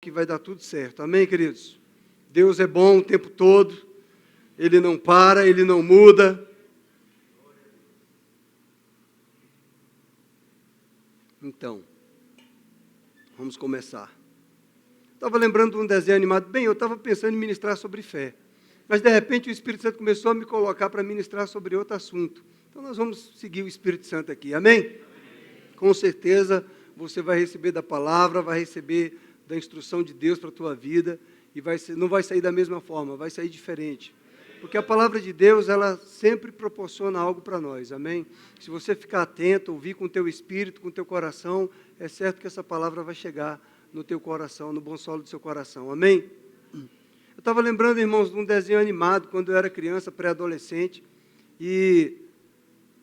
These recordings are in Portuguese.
que vai dar tudo certo. Amém, queridos? Deus é bom o tempo todo, Ele não para, Ele não muda. Então, vamos começar. Estava lembrando de um desenho animado. Eu estava pensando em ministrar sobre fé, mas de repente o Espírito Santo começou a me colocar para ministrar sobre outro assunto. Então nós vamos seguir o Espírito Santo aqui, amém? Com certeza você vai receber da palavra, vai receber da instrução de Deus para a tua vida, e não vai sair da mesma forma, vai sair diferente. Porque a palavra de Deus, ela sempre proporciona algo para nós, amém? Se você ficar atento, ouvir com o teu espírito, com o teu coração, é certo que essa palavra vai chegar no teu coração, no bom solo do seu coração, amém? Eu estava lembrando, irmãos, de um desenho animado, quando eu era criança, pré-adolescente, e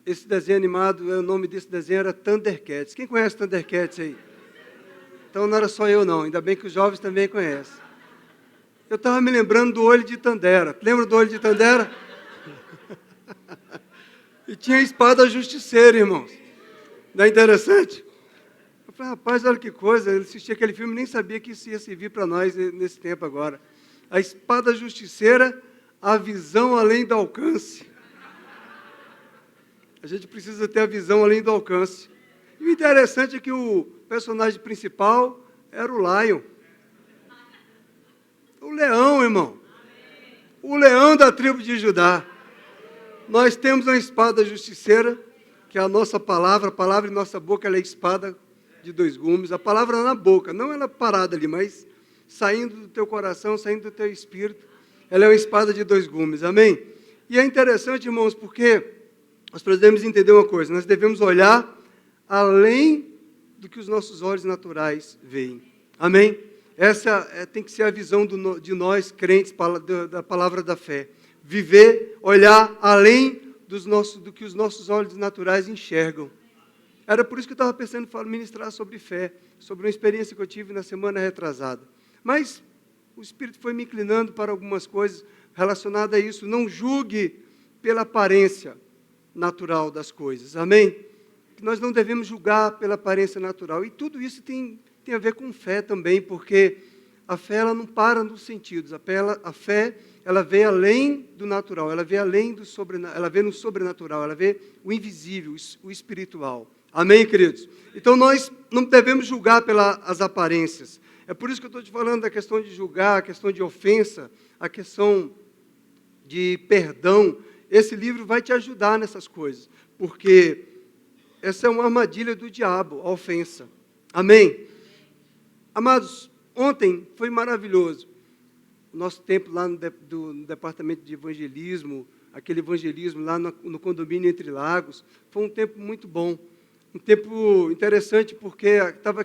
esse desenho animado, o nome desse desenho era Thundercats. Quem conhece Thundercats aí? Então não era só eu não, ainda bem que os jovens também conhecem. Eu estava me lembrando do Olho de Tandera. Lembra do Olho de Tandera? E tinha a espada justiceira, irmãos. Não é interessante? Eu falei, rapaz, olha que coisa, eu assisti aquele filme e nem sabia que isso ia servir para nós nesse tempo agora. A espada justiceira, a visão além do alcance. A gente precisa ter a visão além do alcance. E o interessante é que o personagem principal era o Lion. O leão, irmão. O leão da tribo de Judá. Nós temos uma espada justiceira, que é a nossa palavra. A palavra em nossa boca, ela é espada de dois gumes. A palavra na boca, não ela parada ali, mas saindo do teu coração, saindo do teu espírito. Ela é uma espada de dois gumes, amém? E é interessante, irmãos, porque nós precisamos entender uma coisa. Nós devemos olhar além do que os nossos olhos naturais veem. Amém? Essa tem que ser a visão de nós, crentes, da palavra da fé. Viver, olhar além do que os nossos olhos naturais enxergam. Era por isso que eu estava pensando em ministrar sobre fé, sobre uma experiência que eu tive na semana retrasada. Mas o Espírito foi me inclinando para algumas coisas relacionadas a isso. Não julgue pela aparência natural das coisas. Amém? Nós não devemos julgar pela aparência natural. E tudo isso tem a ver com fé também, porque a fé ela não para nos sentidos. A fé ela vê além do natural, ela vê além do sobrenatural, ela vê no sobrenatural, ela vê o invisível, o espiritual. Amém, queridos? Então nós não devemos julgar pelas aparências. É por isso que eu estou te falando da questão de julgar, a questão de ofensa, a questão de perdão. Esse livro vai te ajudar nessas coisas, porque essa é uma armadilha do diabo, a ofensa. Amém? Amados, ontem foi maravilhoso. O nosso tempo lá no departamento de evangelismo, aquele evangelismo lá no condomínio Entre Lagos, foi um tempo muito bom. Um tempo interessante, porque estava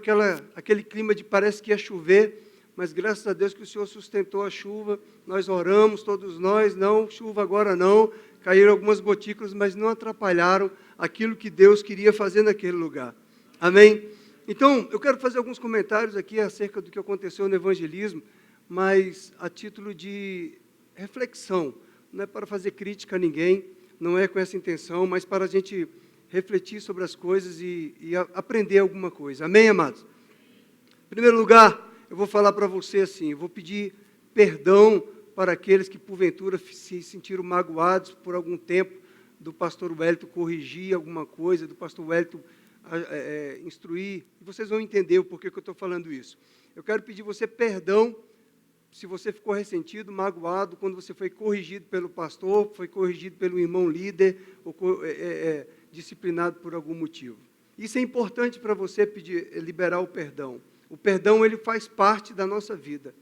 aquele clima de parece que ia chover, mas graças a Deus que o Senhor sustentou a chuva, nós oramos, todos nós, não, chuva agora não, caíram algumas gotículas, mas não atrapalharam aquilo que Deus queria fazer naquele lugar. Amém? Então, eu quero fazer alguns comentários aqui acerca do que aconteceu no evangelismo, mas a título de reflexão, não é para fazer crítica a ninguém, não é com essa intenção, mas para a gente refletir sobre as coisas e aprender alguma coisa. Amém, amados? Em primeiro lugar, eu vou falar para você assim, eu vou pedir perdão para aqueles que, porventura, se sentiram magoados por algum tempo do pastor Wellington corrigir alguma coisa, do pastor Wellington instruir. E vocês vão entender o porquê que eu estou falando isso. Eu quero pedir você perdão se você ficou ressentido, magoado, quando você foi corrigido pelo pastor, foi corrigido pelo irmão líder, ou disciplinado por algum motivo. Isso é importante para você liberar o perdão. O perdão, ele faz parte da nossa vida.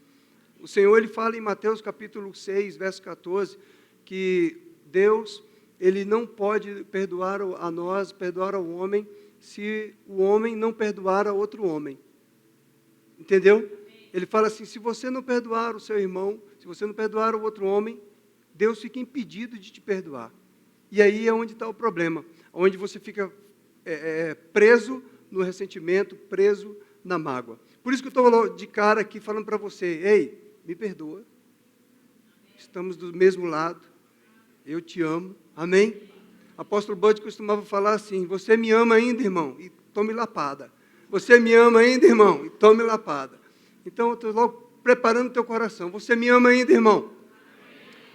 O Senhor, ele fala em Mateus capítulo 6, verso 14, que Deus, ele não pode perdoar ao homem, se o homem não perdoar a outro homem. Entendeu? Ele fala assim, se você não perdoar o seu irmão, se você não perdoar o outro homem, Deus fica impedido de te perdoar. E aí é onde está o problema, onde você fica preso no ressentimento, preso na mágoa. Por isso que eu estou de cara aqui falando para você, ei, me perdoa, estamos do mesmo lado, eu te amo, amém? Apóstolo Bud costumava falar assim, você me ama ainda, irmão? E tome lapada. Você me ama ainda, irmão? E tome lapada. Então, eu estou logo preparando o teu coração. Você me ama ainda, irmão?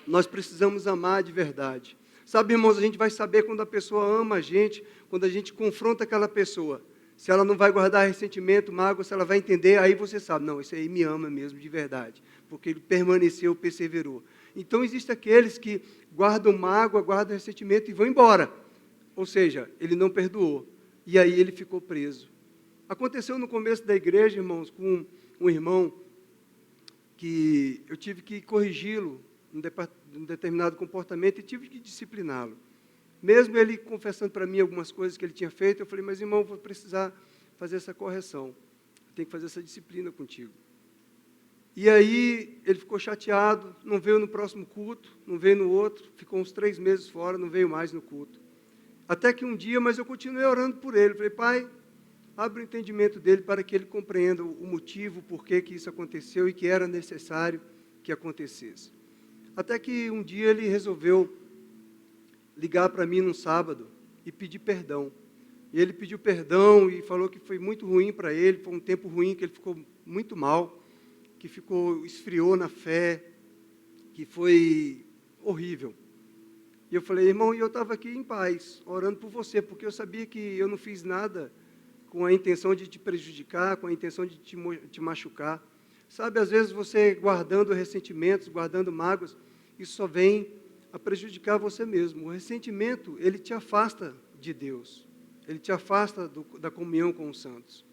Nós precisamos amar de verdade. Sabe, irmãos, a gente vai saber quando a pessoa ama a gente, quando a gente confronta aquela pessoa. Se ela não vai guardar ressentimento, mágoa, se ela vai entender, aí você sabe, não, esse aí me ama mesmo, de verdade, porque ele permaneceu, perseverou. Então, existem aqueles que guardam mágoa, guardam ressentimento e vão embora. Ou seja, ele não perdoou. E aí ele ficou preso. Aconteceu no começo da igreja, irmãos, com um irmão que eu tive que corrigi-lo um determinado comportamento e tive que discipliná-lo. Mesmo ele confessando para mim algumas coisas que ele tinha feito, eu falei, mas irmão, vou precisar fazer essa correção. Tenho que fazer essa disciplina contigo. E aí ele ficou chateado, não veio no próximo culto, não veio no outro, ficou uns 3 meses fora, não veio mais no culto. Até que um dia, mas eu continuei orando por ele. Falei, pai, abre o entendimento dele para que ele compreenda o motivo, o porquê que isso aconteceu e que era necessário que acontecesse. Até que um dia ele resolveu ligar para mim num sábado e pedir perdão. E ele pediu perdão e falou que foi muito ruim para ele, foi um tempo ruim, que ele ficou muito mal, que esfriou na fé, que foi horrível. E eu falei, irmão, e eu estava aqui em paz, orando por você, porque eu sabia que eu não fiz nada com a intenção de te prejudicar, com a intenção de te machucar. Sabe, às vezes você guardando ressentimentos, guardando mágoas, isso só vem a prejudicar você mesmo. O ressentimento, ele te afasta de Deus, ele te afasta da comunhão com os santos.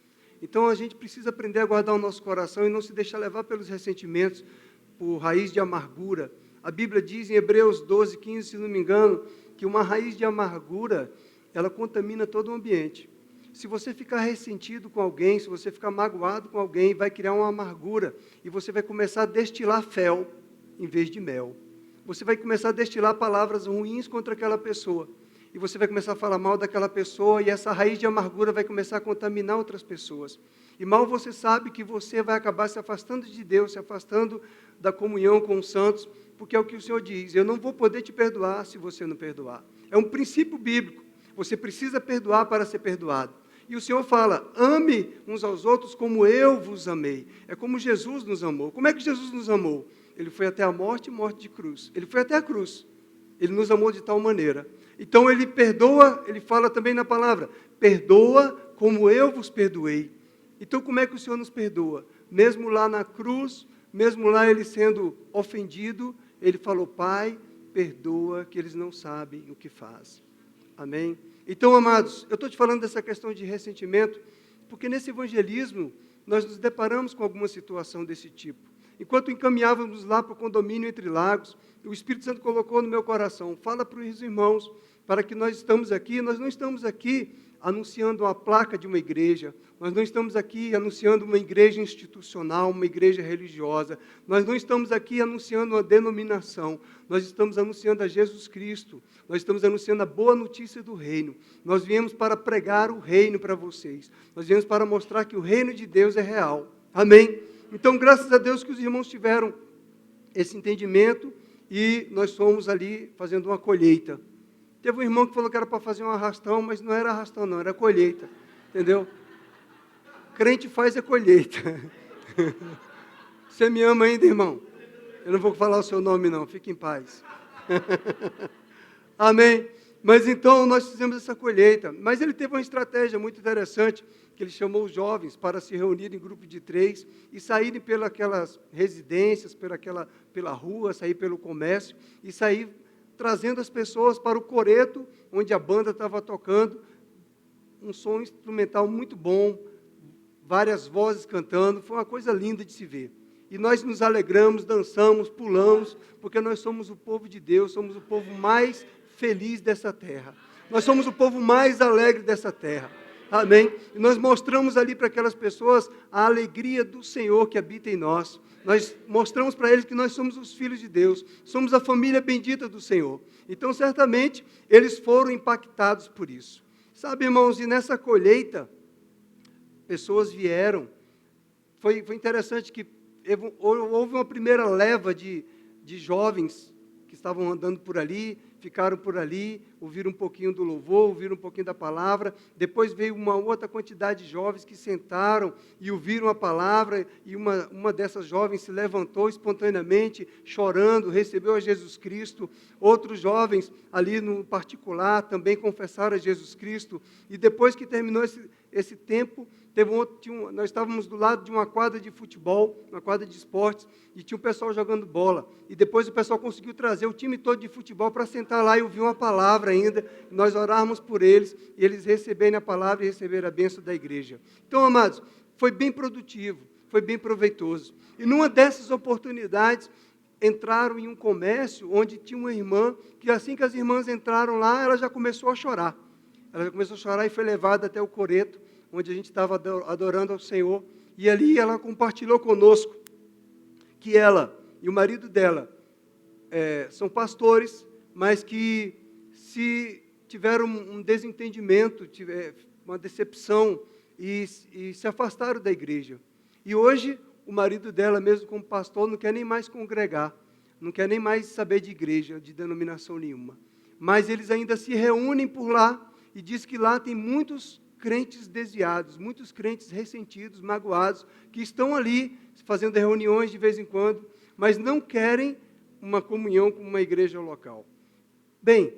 Então, a gente precisa aprender a guardar o nosso coração e não se deixar levar pelos ressentimentos, por raiz de amargura. A Bíblia diz em Hebreus 12, 15, se não me engano, que uma raiz de amargura, ela contamina todo o ambiente. Se você ficar ressentido com alguém, se você ficar magoado com alguém, vai criar uma amargura e você vai começar a destilar fel em vez de mel. Você vai começar a destilar palavras ruins contra aquela pessoa. E você vai começar a falar mal daquela pessoa e essa raiz de amargura vai começar a contaminar outras pessoas. E mal você sabe que você vai acabar se afastando de Deus, se afastando da comunhão com os santos, porque é o que o Senhor diz, eu não vou poder te perdoar se você não perdoar. É um princípio bíblico, você precisa perdoar para ser perdoado. E o Senhor fala, ame uns aos outros como eu vos amei. É como Jesus nos amou. Como é que Jesus nos amou? Ele foi até a morte e morte de cruz. Ele foi até a cruz. Ele nos amou de tal maneira. Então ele perdoa, ele fala também na palavra, perdoa como eu vos perdoei. Então como é que o Senhor nos perdoa? Mesmo lá na cruz, mesmo lá ele sendo ofendido, ele falou, Pai, perdoa que eles não sabem o que fazem. Amém? Então, amados, eu estou te falando dessa questão de ressentimento, porque nesse evangelismo nós nos deparamos com alguma situação desse tipo. Enquanto encaminhávamos lá para o condomínio Entre Lagos, o Espírito Santo colocou no meu coração, fala para os irmãos, para que nós estamos aqui, nós não estamos aqui anunciando a placa de uma igreja, nós não estamos aqui anunciando uma igreja institucional, uma igreja religiosa, nós não estamos aqui anunciando uma denominação, nós estamos anunciando a Jesus Cristo, nós estamos anunciando a boa notícia do reino, nós viemos para pregar o reino para vocês, nós viemos para mostrar que o reino de Deus é real, amém? Então, graças a Deus que os irmãos tiveram esse entendimento e nós fomos ali fazendo uma colheita. Teve um irmão que falou que era para fazer um arrastão, mas não era arrastão não, era colheita, entendeu? Crente faz a colheita. Você me ama ainda, irmão? Eu não vou falar o seu nome não, fique em paz. Amém? Mas então nós fizemos essa colheita. Mas ele teve uma estratégia muito interessante, que ele chamou os jovens para se reunirem em grupo de 3 e saírem pelas residências, pela rua, sair pelo comércio e sair trazendo as pessoas para o coreto, onde a banda estava tocando, um som instrumental muito bom, várias vozes cantando, foi uma coisa linda de se ver. E nós nos alegramos, dançamos, pulamos, porque nós somos o povo de Deus, somos o povo mais feliz dessa terra. Nós somos o povo mais alegre dessa terra. Amém? E nós mostramos ali para aquelas pessoas a alegria do Senhor que habita em nós. Nós mostramos para eles que nós somos os filhos de Deus, somos a família bendita do Senhor. Então, certamente, eles foram impactados por isso. Sabe, irmãos, e nessa colheita, pessoas vieram. Foi interessante que houve uma primeira leva de jovens que estavam andando por ali, ficaram por ali, ouviram um pouquinho do louvor, ouviram um pouquinho da palavra. Depois veio uma outra quantidade de jovens que sentaram e ouviram a palavra, e uma dessas jovens se levantou espontaneamente, chorando, recebeu a Jesus Cristo. Outros jovens ali no particular também confessaram a Jesus Cristo. E depois que terminou esse tempo, nós estávamos do lado de uma quadra de futebol, uma quadra de esportes, e tinha um pessoal jogando bola. E depois o pessoal conseguiu trazer o time todo de futebol para sentar lá e ouvir uma palavra ainda. Nós orarmos por eles, e eles receberem a palavra e receberem a bênção da igreja. Então, amados, foi bem produtivo, foi bem proveitoso. E numa dessas oportunidades, entraram em um comércio onde tinha uma irmã, que assim que as irmãs entraram lá, ela já começou a chorar. Ela já começou a chorar e foi levada até o coreto, onde a gente estava adorando ao Senhor. E ali ela compartilhou conosco que ela e o marido dela são pastores, mas que se tiveram um desentendimento, uma decepção e se afastaram da igreja. E hoje o marido dela, mesmo como pastor, não quer nem mais congregar, não quer nem mais saber de igreja, de denominação nenhuma. Mas eles ainda se reúnem por lá e diz que lá tem muitos crentes desviados, muitos crentes ressentidos, magoados, que estão ali fazendo reuniões de vez em quando, mas não querem uma comunhão com uma igreja local. Bem,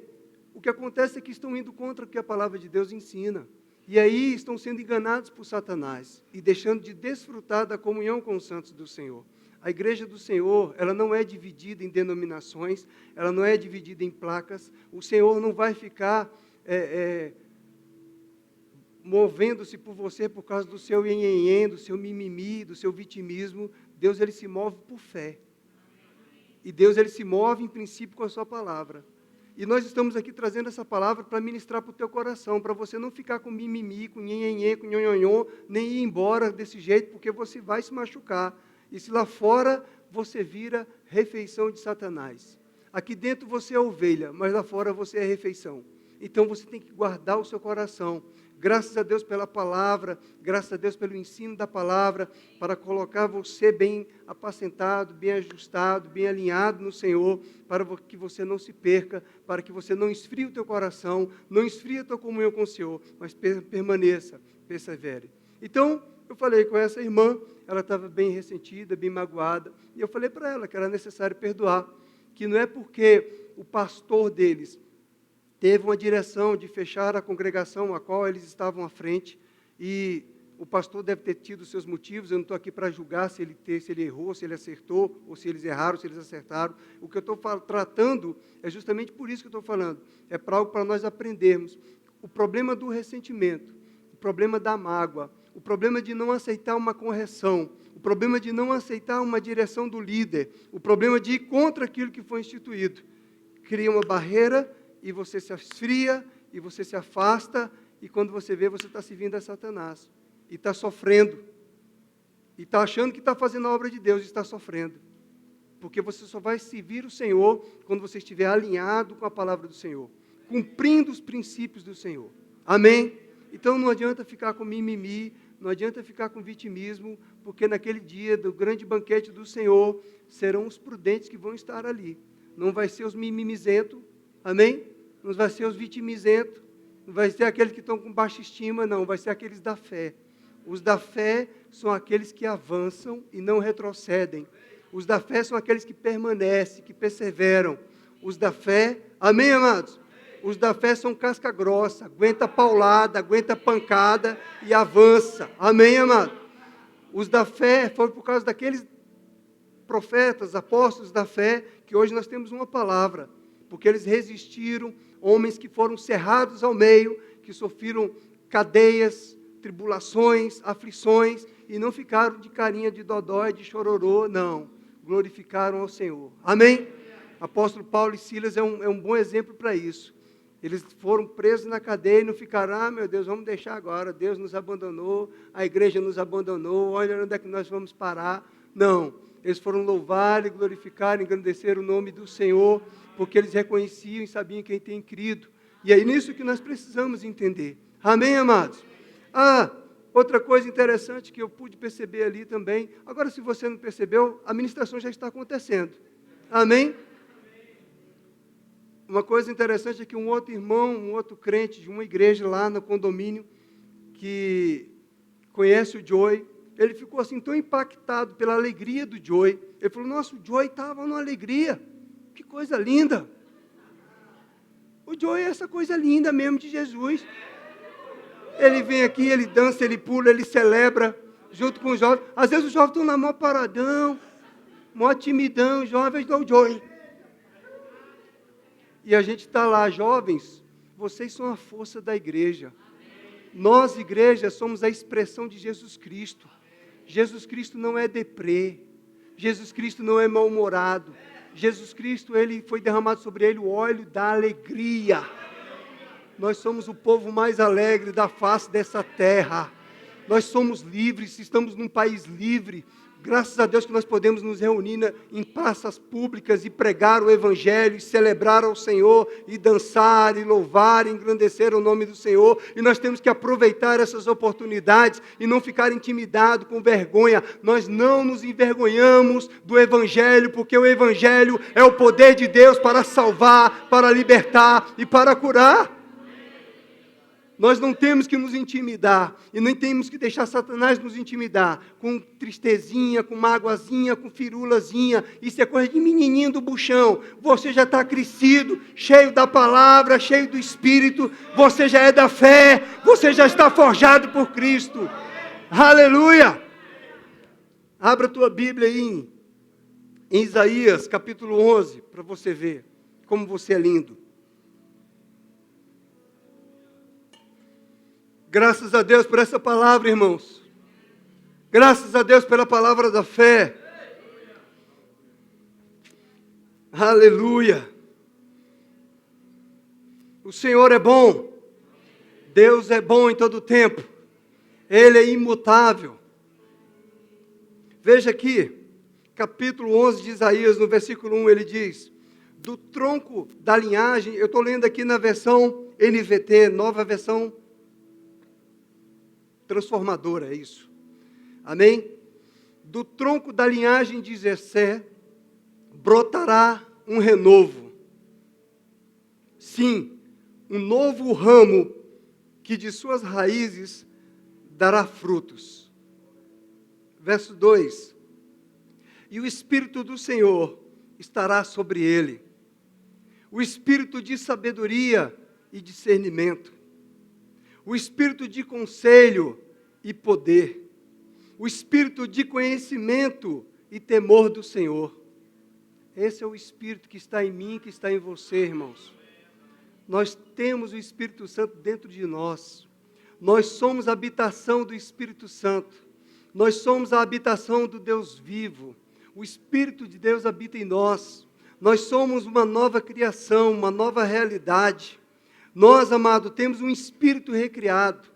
o que acontece é que estão indo contra o que a palavra de Deus ensina. E aí estão sendo enganados por Satanás e deixando de desfrutar da comunhão com os santos do Senhor. A igreja do Senhor, ela não é dividida em denominações, ela não é dividida em placas. O Senhor não vai ficar movendo-se por você por causa do seu nhenhenhen, do seu mimimi, do seu vitimismo. Deus, ele se move por fé. E Deus, ele se move em princípio com a sua palavra. E nós estamos aqui trazendo essa palavra para ministrar para o teu coração, para você não ficar com mimimi, com nhenhenhen, com nhonhonhon, nem ir embora desse jeito, porque você vai se machucar. E se lá fora você vira refeição de Satanás. Aqui dentro você é ovelha, mas lá fora você é refeição. Então você tem que guardar o seu coração. Graças a Deus pela palavra, graças a Deus pelo ensino da palavra, para colocar você bem apacentado, bem ajustado, bem alinhado no Senhor, para que você não se perca, para que você não esfrie o teu coração, não esfrie a tua comunhão com o Senhor, mas permaneça, persevere. Então, eu falei com essa irmã, ela estava bem ressentida, bem magoada, e eu falei para ela que era necessário perdoar, que não é porque o pastor deles teve uma direção de fechar a congregação a qual eles estavam à frente, e o pastor deve ter tido seus motivos. Eu não estou aqui para julgar se ele errou, se ele acertou, ou se eles erraram, se eles acertaram. O que eu estou tratando é justamente por isso que eu estou falando, é para algo para nós aprendermos. O problema do ressentimento, o problema da mágoa, o problema de não aceitar uma correção, o problema de não aceitar uma direção do líder, o problema de ir contra aquilo que foi instituído, cria uma barreira, e você se esfria, e você se afasta, e quando você vê, você está servindo a Satanás, e está sofrendo, e está achando que está fazendo a obra de Deus, e está sofrendo, porque você só vai servir o Senhor, quando você estiver alinhado com a palavra do Senhor, cumprindo os princípios do Senhor, amém? Então não adianta ficar com mimimi, não adianta ficar com vitimismo, porque naquele dia do grande banquete do Senhor, serão os prudentes que vão estar ali, não vai ser os mimimizentos, amém? Não vai ser os vitimizentos, não vai ser aqueles que estão com baixa estima, não, vai ser aqueles da fé. Os da fé são aqueles que avançam e não retrocedem. Os da fé são aqueles que permanecem, que perseveram. Os da fé, amém, amados? Os da fé são casca grossa, aguenta paulada, aguenta pancada e avança. Amém, amado? Os da fé foram por causa daqueles profetas, apóstolos da fé, que hoje nós temos uma palavra. Porque eles resistiram, homens que foram cerrados ao meio, que sofreram cadeias, tribulações, aflições, e não ficaram de carinha de dodói, de chororô, não, glorificaram ao Senhor. Amém? Apóstolo Paulo e Silas é um bom exemplo para isso. Eles foram presos na cadeia e não ficaram, meu Deus, vamos deixar agora, Deus nos abandonou, a igreja nos abandonou, olha onde é que nós vamos parar. Não, eles foram louvar e glorificar, engrandecer o nome do Senhor, porque eles reconheciam e sabiam quem tem crido. E é nisso que nós precisamos entender. Amém, amados? Outra coisa interessante que eu pude perceber ali também, agora se você não percebeu, a ministração já está acontecendo. Amém? Uma coisa interessante é que um outro irmão, um outro crente de uma igreja lá no condomínio, que conhece o Joey, ele ficou assim tão impactado pela alegria do Joey. Ele falou, nossa, o Joey estava numa alegria. Que coisa linda. O Joey é essa coisa linda mesmo de Jesus. Ele vem aqui, ele dança, ele pula, ele celebra junto com os jovens. Às vezes os jovens estão na maior paradão, maior timidão, os jovens do Joey. E a gente está lá, jovens, vocês são a força da igreja. Nós, igreja, somos a expressão de Jesus Cristo. Jesus Cristo não é deprê. Jesus Cristo não é mal-humorado. Jesus Cristo, ele foi derramado sobre ele o óleo da alegria. Nós somos o povo mais alegre da face dessa terra. Nós somos livres, estamos num país livre. Graças a Deus que nós podemos nos reunir em praças públicas e pregar o Evangelho, e celebrar ao Senhor, e dançar, e louvar, e engrandecer o nome do Senhor. E nós temos que aproveitar essas oportunidades e não ficar intimidado com vergonha. Nós não nos envergonhamos do Evangelho, porque o Evangelho é o poder de Deus para salvar, para libertar e para curar. Nós não temos que nos intimidar, e nem temos que deixar Satanás nos intimidar, com tristezinha, com mágoazinha, com firulazinha. Isso é coisa de menininho do buchão. Você já está crescido, cheio da palavra, cheio do Espírito, você já é da fé, você já está forjado por Cristo. Aleluia! Abra a tua Bíblia aí em Isaías, capítulo 11, para você ver como você é lindo. Graças a Deus por essa palavra, irmãos. Graças a Deus pela palavra da fé. Aleluia. O Senhor é bom. Deus é bom em todo o tempo. Ele é imutável. Veja aqui, capítulo 11 de Isaías, no versículo 1, ele diz: do tronco da linhagem, eu estou lendo aqui na versão NVT, nova versão transformadora, é isso. Amém? Do tronco da linhagem de Jessé brotará um renovo. Sim, um novo ramo que de suas raízes dará frutos. Verso 2. E o Espírito do Senhor estará sobre ele. O Espírito de sabedoria e discernimento. O espírito de conselho e poder, o espírito de conhecimento e temor do Senhor. Esse é o Espírito que está em mim, que está em você, irmãos. Nós temos o Espírito Santo dentro de nós. Nós somos a habitação do Espírito Santo. Nós somos a habitação do Deus vivo. O Espírito de Deus habita em nós. Nós somos uma nova criação, uma nova realidade. Nós, amado, temos um espírito recriado.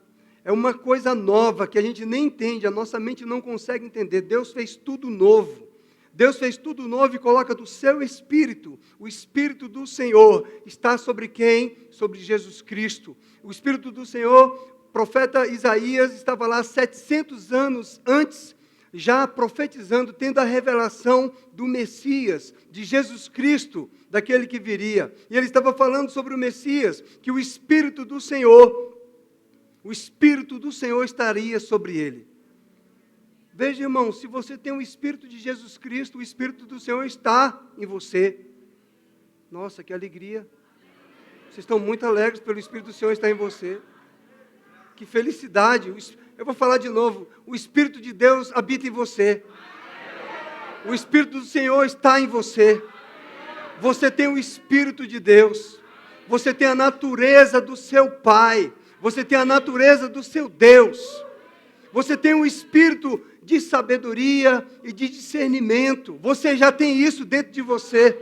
É uma coisa nova que a gente nem entende, a nossa mente não consegue entender. Deus fez tudo novo. Deus fez tudo novo e coloca do seu Espírito. O Espírito do Senhor está sobre quem? Sobre Jesus Cristo. O Espírito do Senhor, profeta Isaías estava lá 700 anos antes, já profetizando, tendo a revelação do Messias, de Jesus Cristo, daquele que viria. E ele estava falando sobre o Messias, que o Espírito do Senhor estaria sobre ele. Veja, irmão, se você tem o Espírito de Jesus Cristo, o Espírito do Senhor está em você. Nossa, que alegria. Vocês estão muito alegres pelo Espírito do Senhor estar em você. Que felicidade. Eu vou falar de novo. O Espírito de Deus habita em você. O Espírito do Senhor está em você. Você tem o Espírito de Deus. Você tem a natureza do seu Pai. Você tem a natureza do seu Deus. Você tem o Espírito de sabedoria e de discernimento. Você já tem isso dentro de você.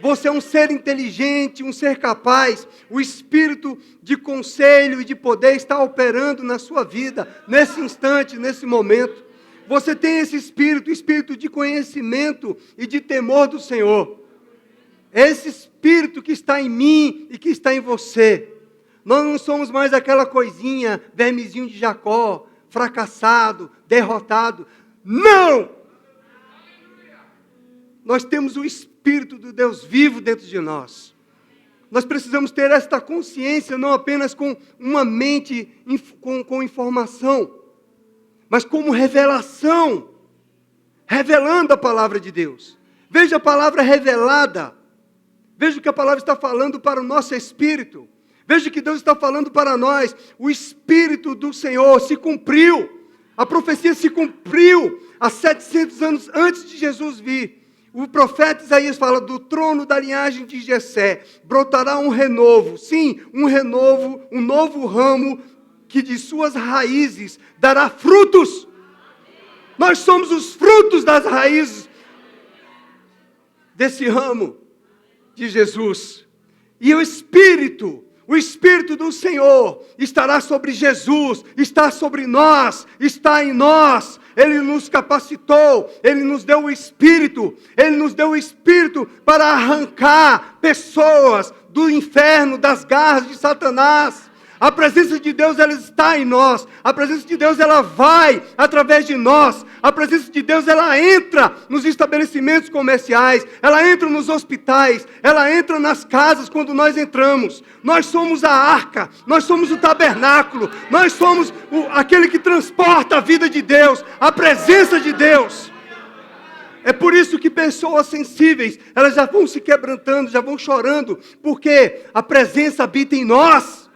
Você é um ser inteligente, um ser capaz. O Espírito de conselho e de poder está operando na sua vida, nesse instante, nesse momento. Você tem esse Espírito, Espírito de conhecimento e de temor do Senhor. Esse Espírito que está em mim e que está em você. Nós não somos mais aquela coisinha, vermezinho de Jacó, fracassado, derrotado. Não! Nós temos o Espírito do Deus vivo dentro de nós. Nós precisamos ter esta consciência, não apenas com uma mente com informação, mas como revelação, revelando a palavra de Deus. Veja a palavra revelada. Veja o que a palavra está falando para o nosso espírito. Veja que Deus está falando para nós. O Espírito do Senhor se cumpriu. A profecia se cumpriu há 700 anos antes de Jesus vir. O profeta Isaías fala: do trono da linhagem de Jessé brotará um renovo. Sim, um renovo, um novo ramo que de suas raízes dará frutos. Nós somos os frutos das raízes desse ramo de Jesus. E o Espírito do Senhor estará sobre Jesus, está sobre nós, está em nós. Ele nos capacitou, Ele nos deu o Espírito para arrancar pessoas do inferno, das garras de Satanás. A presença de Deus, ela está em nós. A presença de Deus, ela vai através de nós. A presença de Deus, ela entra nos estabelecimentos comerciais. Ela entra nos hospitais. Ela entra nas casas quando nós entramos. Nós somos a arca. Nós somos o tabernáculo. Nós somos aquele que transporta a vida de Deus. A presença de Deus. É por isso que pessoas sensíveis, elas já vão se quebrantando, já vão chorando. Porque a presença habita em nós.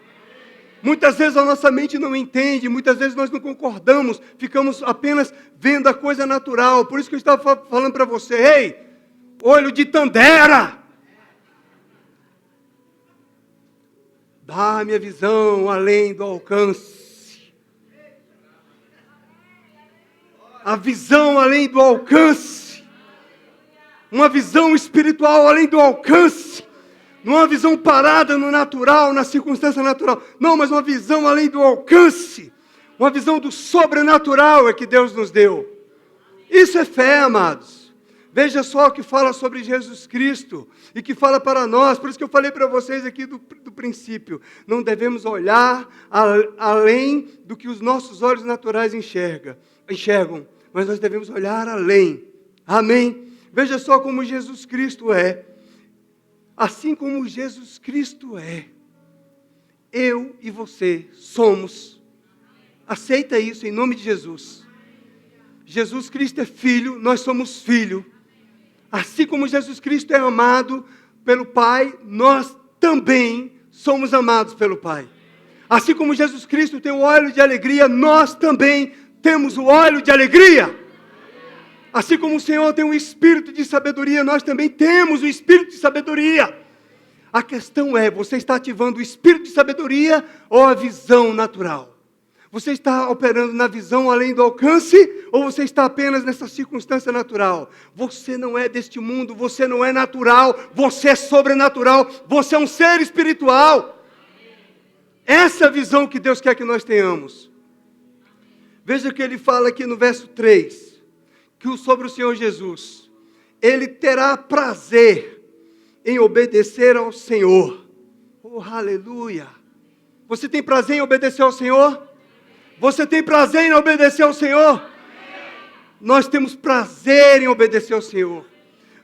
Muitas vezes a nossa mente não entende, muitas vezes nós não concordamos, ficamos apenas vendo a coisa natural. Por isso que eu estava falando para você: ei, olho de Tandera, dá-me a visão além do alcance. A visão além do alcance. Uma visão espiritual além do alcance. Não uma visão parada no natural, na circunstância natural. Não, mas uma visão além do alcance. Uma visão do sobrenatural é que Deus nos deu. Isso é fé, amados. Veja só o que fala sobre Jesus Cristo. E que fala para nós. Por isso que eu falei para vocês aqui do princípio. Não devemos olhar além do que os nossos olhos naturais enxergam. Mas nós devemos olhar além. Amém? Veja só como Jesus Cristo é. Assim como Jesus Cristo é, eu e você somos. Aceita isso em nome de Jesus. Jesus Cristo é filho, nós somos filho. Assim como Jesus Cristo é amado pelo Pai, nós também somos amados pelo Pai. Assim como Jesus Cristo tem o óleo de alegria, nós também temos o óleo de alegria. Assim como o Senhor tem um espírito de sabedoria, nós também temos o espírito de sabedoria. A questão é, você está ativando o espírito de sabedoria ou a visão natural? Você está operando na visão além do alcance ou você está apenas nessa circunstância natural? Você não é deste mundo, você não é natural, você é sobrenatural, você é um ser espiritual. Essa é a visão que Deus quer que nós tenhamos. Veja o que ele fala aqui no verso 3. Sobre o Senhor Jesus, Ele terá prazer em obedecer ao Senhor. Oh, aleluia! Você tem prazer em obedecer ao Senhor? Você tem prazer em obedecer ao Senhor? Nós temos prazer em obedecer ao Senhor.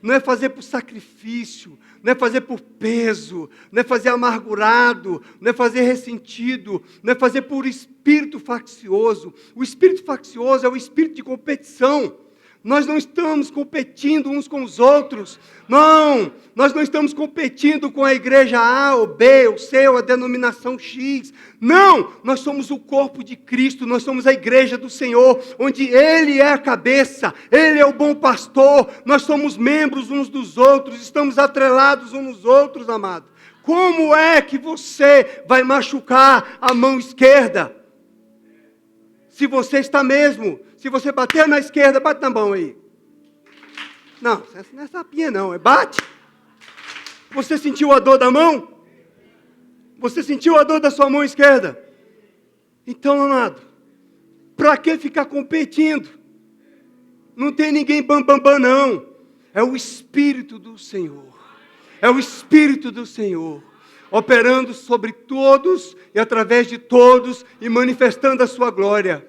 Não é fazer por sacrifício, não é fazer por peso, não é fazer amargurado, não é fazer ressentido, não é fazer por espírito faccioso. O espírito faccioso é o espírito de competição. Nós não estamos competindo uns com os outros. Não, nós não estamos competindo com a igreja A ou B ou C ou a denominação X. Não, nós somos o corpo de Cristo, nós somos a igreja do Senhor, onde Ele é a cabeça, Ele é o bom pastor, nós somos membros uns dos outros, estamos atrelados uns nos outros, amado. Como é que você vai machucar a mão esquerda? Se você está mesmo, se você bater na esquerda, bate na mão aí. Não, não é sapinha não, é bate. Você sentiu a dor da mão? Você sentiu a dor da sua mão esquerda? Então, amado, para que ficar competindo? Não tem ninguém bam, não. É o Espírito do Senhor. É o Espírito do Senhor. Operando sobre todos e através de todos e manifestando a sua glória.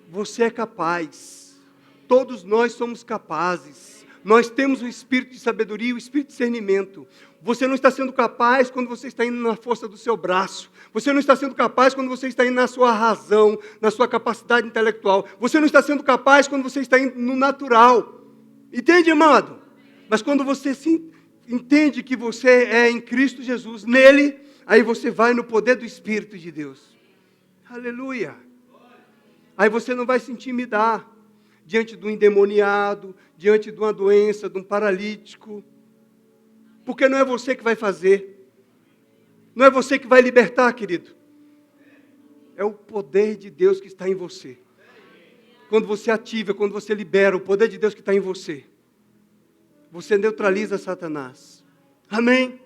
Você é capaz. Todos nós somos capazes. Nós temos o espírito de sabedoria e o espírito de discernimento. Você não está sendo capaz quando você está indo na força do seu braço. Você não está sendo capaz quando você está indo na sua razão, na sua capacidade intelectual. Você não está sendo capaz quando você está indo no natural. Entende, amado? Mas quando você entende que você é em Cristo Jesus, nele, aí você vai no poder do Espírito de Deus. Aleluia. Aí você não vai se intimidar diante do endemoniado, diante de uma doença, de um paralítico. Porque não é você que vai fazer. Não é você que vai libertar, querido. É o poder de Deus que está em você. Quando você ativa, quando você libera o poder de Deus que está em você, você neutraliza Satanás. Amém?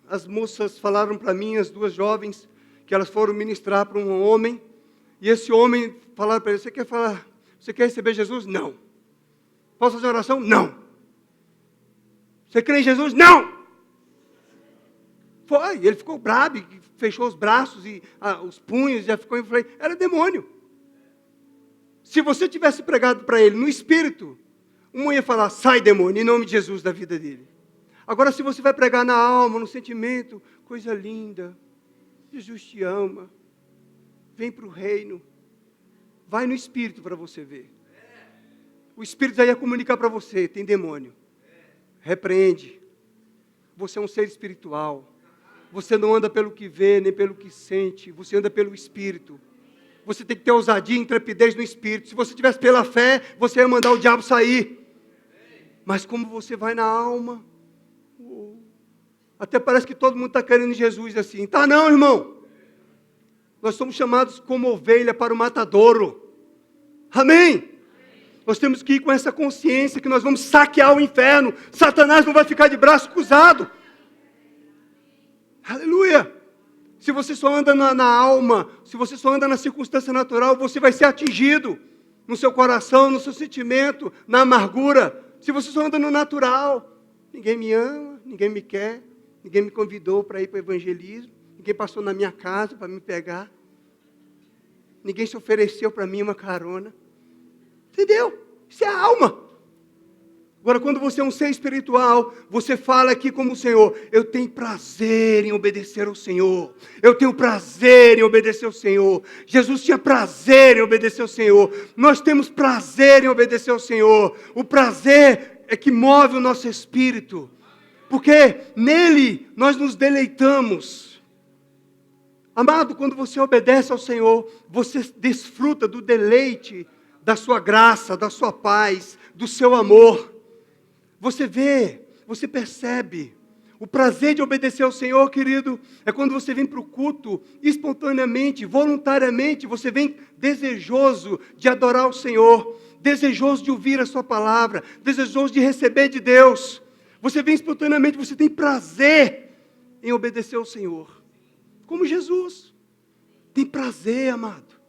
As moças falaram para mim, as duas jovens, que elas foram ministrar para um homem, e esse homem falaram para ele: você quer receber Jesus? Não. Posso fazer uma oração? Não. Você crê em Jesus? Não. Foi, ele ficou bravo, fechou os braços e os punhos, já ficou, eu falei, era demônio. Se você tivesse pregado para ele no espírito, um ia falar: sai, demônio, em nome de Jesus, da vida dele. Agora, se você vai pregar na alma, no sentimento, coisa linda, Jesus te ama, vem para o reino, vai no espírito para você ver. O espírito já ia comunicar para você: tem demônio. Repreende. Você é um ser espiritual. Você não anda pelo que vê, nem pelo que sente. Você anda pelo espírito. Você tem que ter ousadia e intrepidez no espírito. Se você tivesse pela fé, você ia mandar o diabo sair. Mas como você vai na alma, até parece que todo mundo está querendo Jesus assim. Tá não, irmão. Nós somos chamados como ovelha para o matadouro. Amém? Nós temos que ir com essa consciência que nós vamos saquear o inferno. Satanás não vai ficar de braço cruzado. Aleluia! Se você só anda na alma, se você só anda na circunstância natural, você vai ser atingido no seu coração, no seu sentimento, na amargura. Se você só anda no natural, ninguém me ama, ninguém me quer, ninguém me convidou para ir para o evangelismo, ninguém passou na minha casa para me pegar, ninguém se ofereceu para mim uma carona. Entendeu? Isso é a alma. Agora, quando você é um ser espiritual, você fala aqui como o Senhor: eu tenho prazer em obedecer ao Senhor. Eu tenho prazer em obedecer ao Senhor. Jesus tinha prazer em obedecer ao Senhor. Nós temos prazer em obedecer ao Senhor. O prazer é que move o nosso espírito. Porque nele nós nos deleitamos. Amado, quando você obedece ao Senhor, você desfruta do deleite da sua graça, da sua paz, do seu amor. Você vê, você percebe. O prazer de obedecer ao Senhor, querido, é quando você vem para o culto espontaneamente, voluntariamente. Você vem desejoso de adorar o Senhor, desejoso de ouvir a sua palavra, desejoso de receber de Deus. Você vem espontaneamente, você tem prazer em obedecer ao Senhor. Como Jesus. Tem prazer, amado.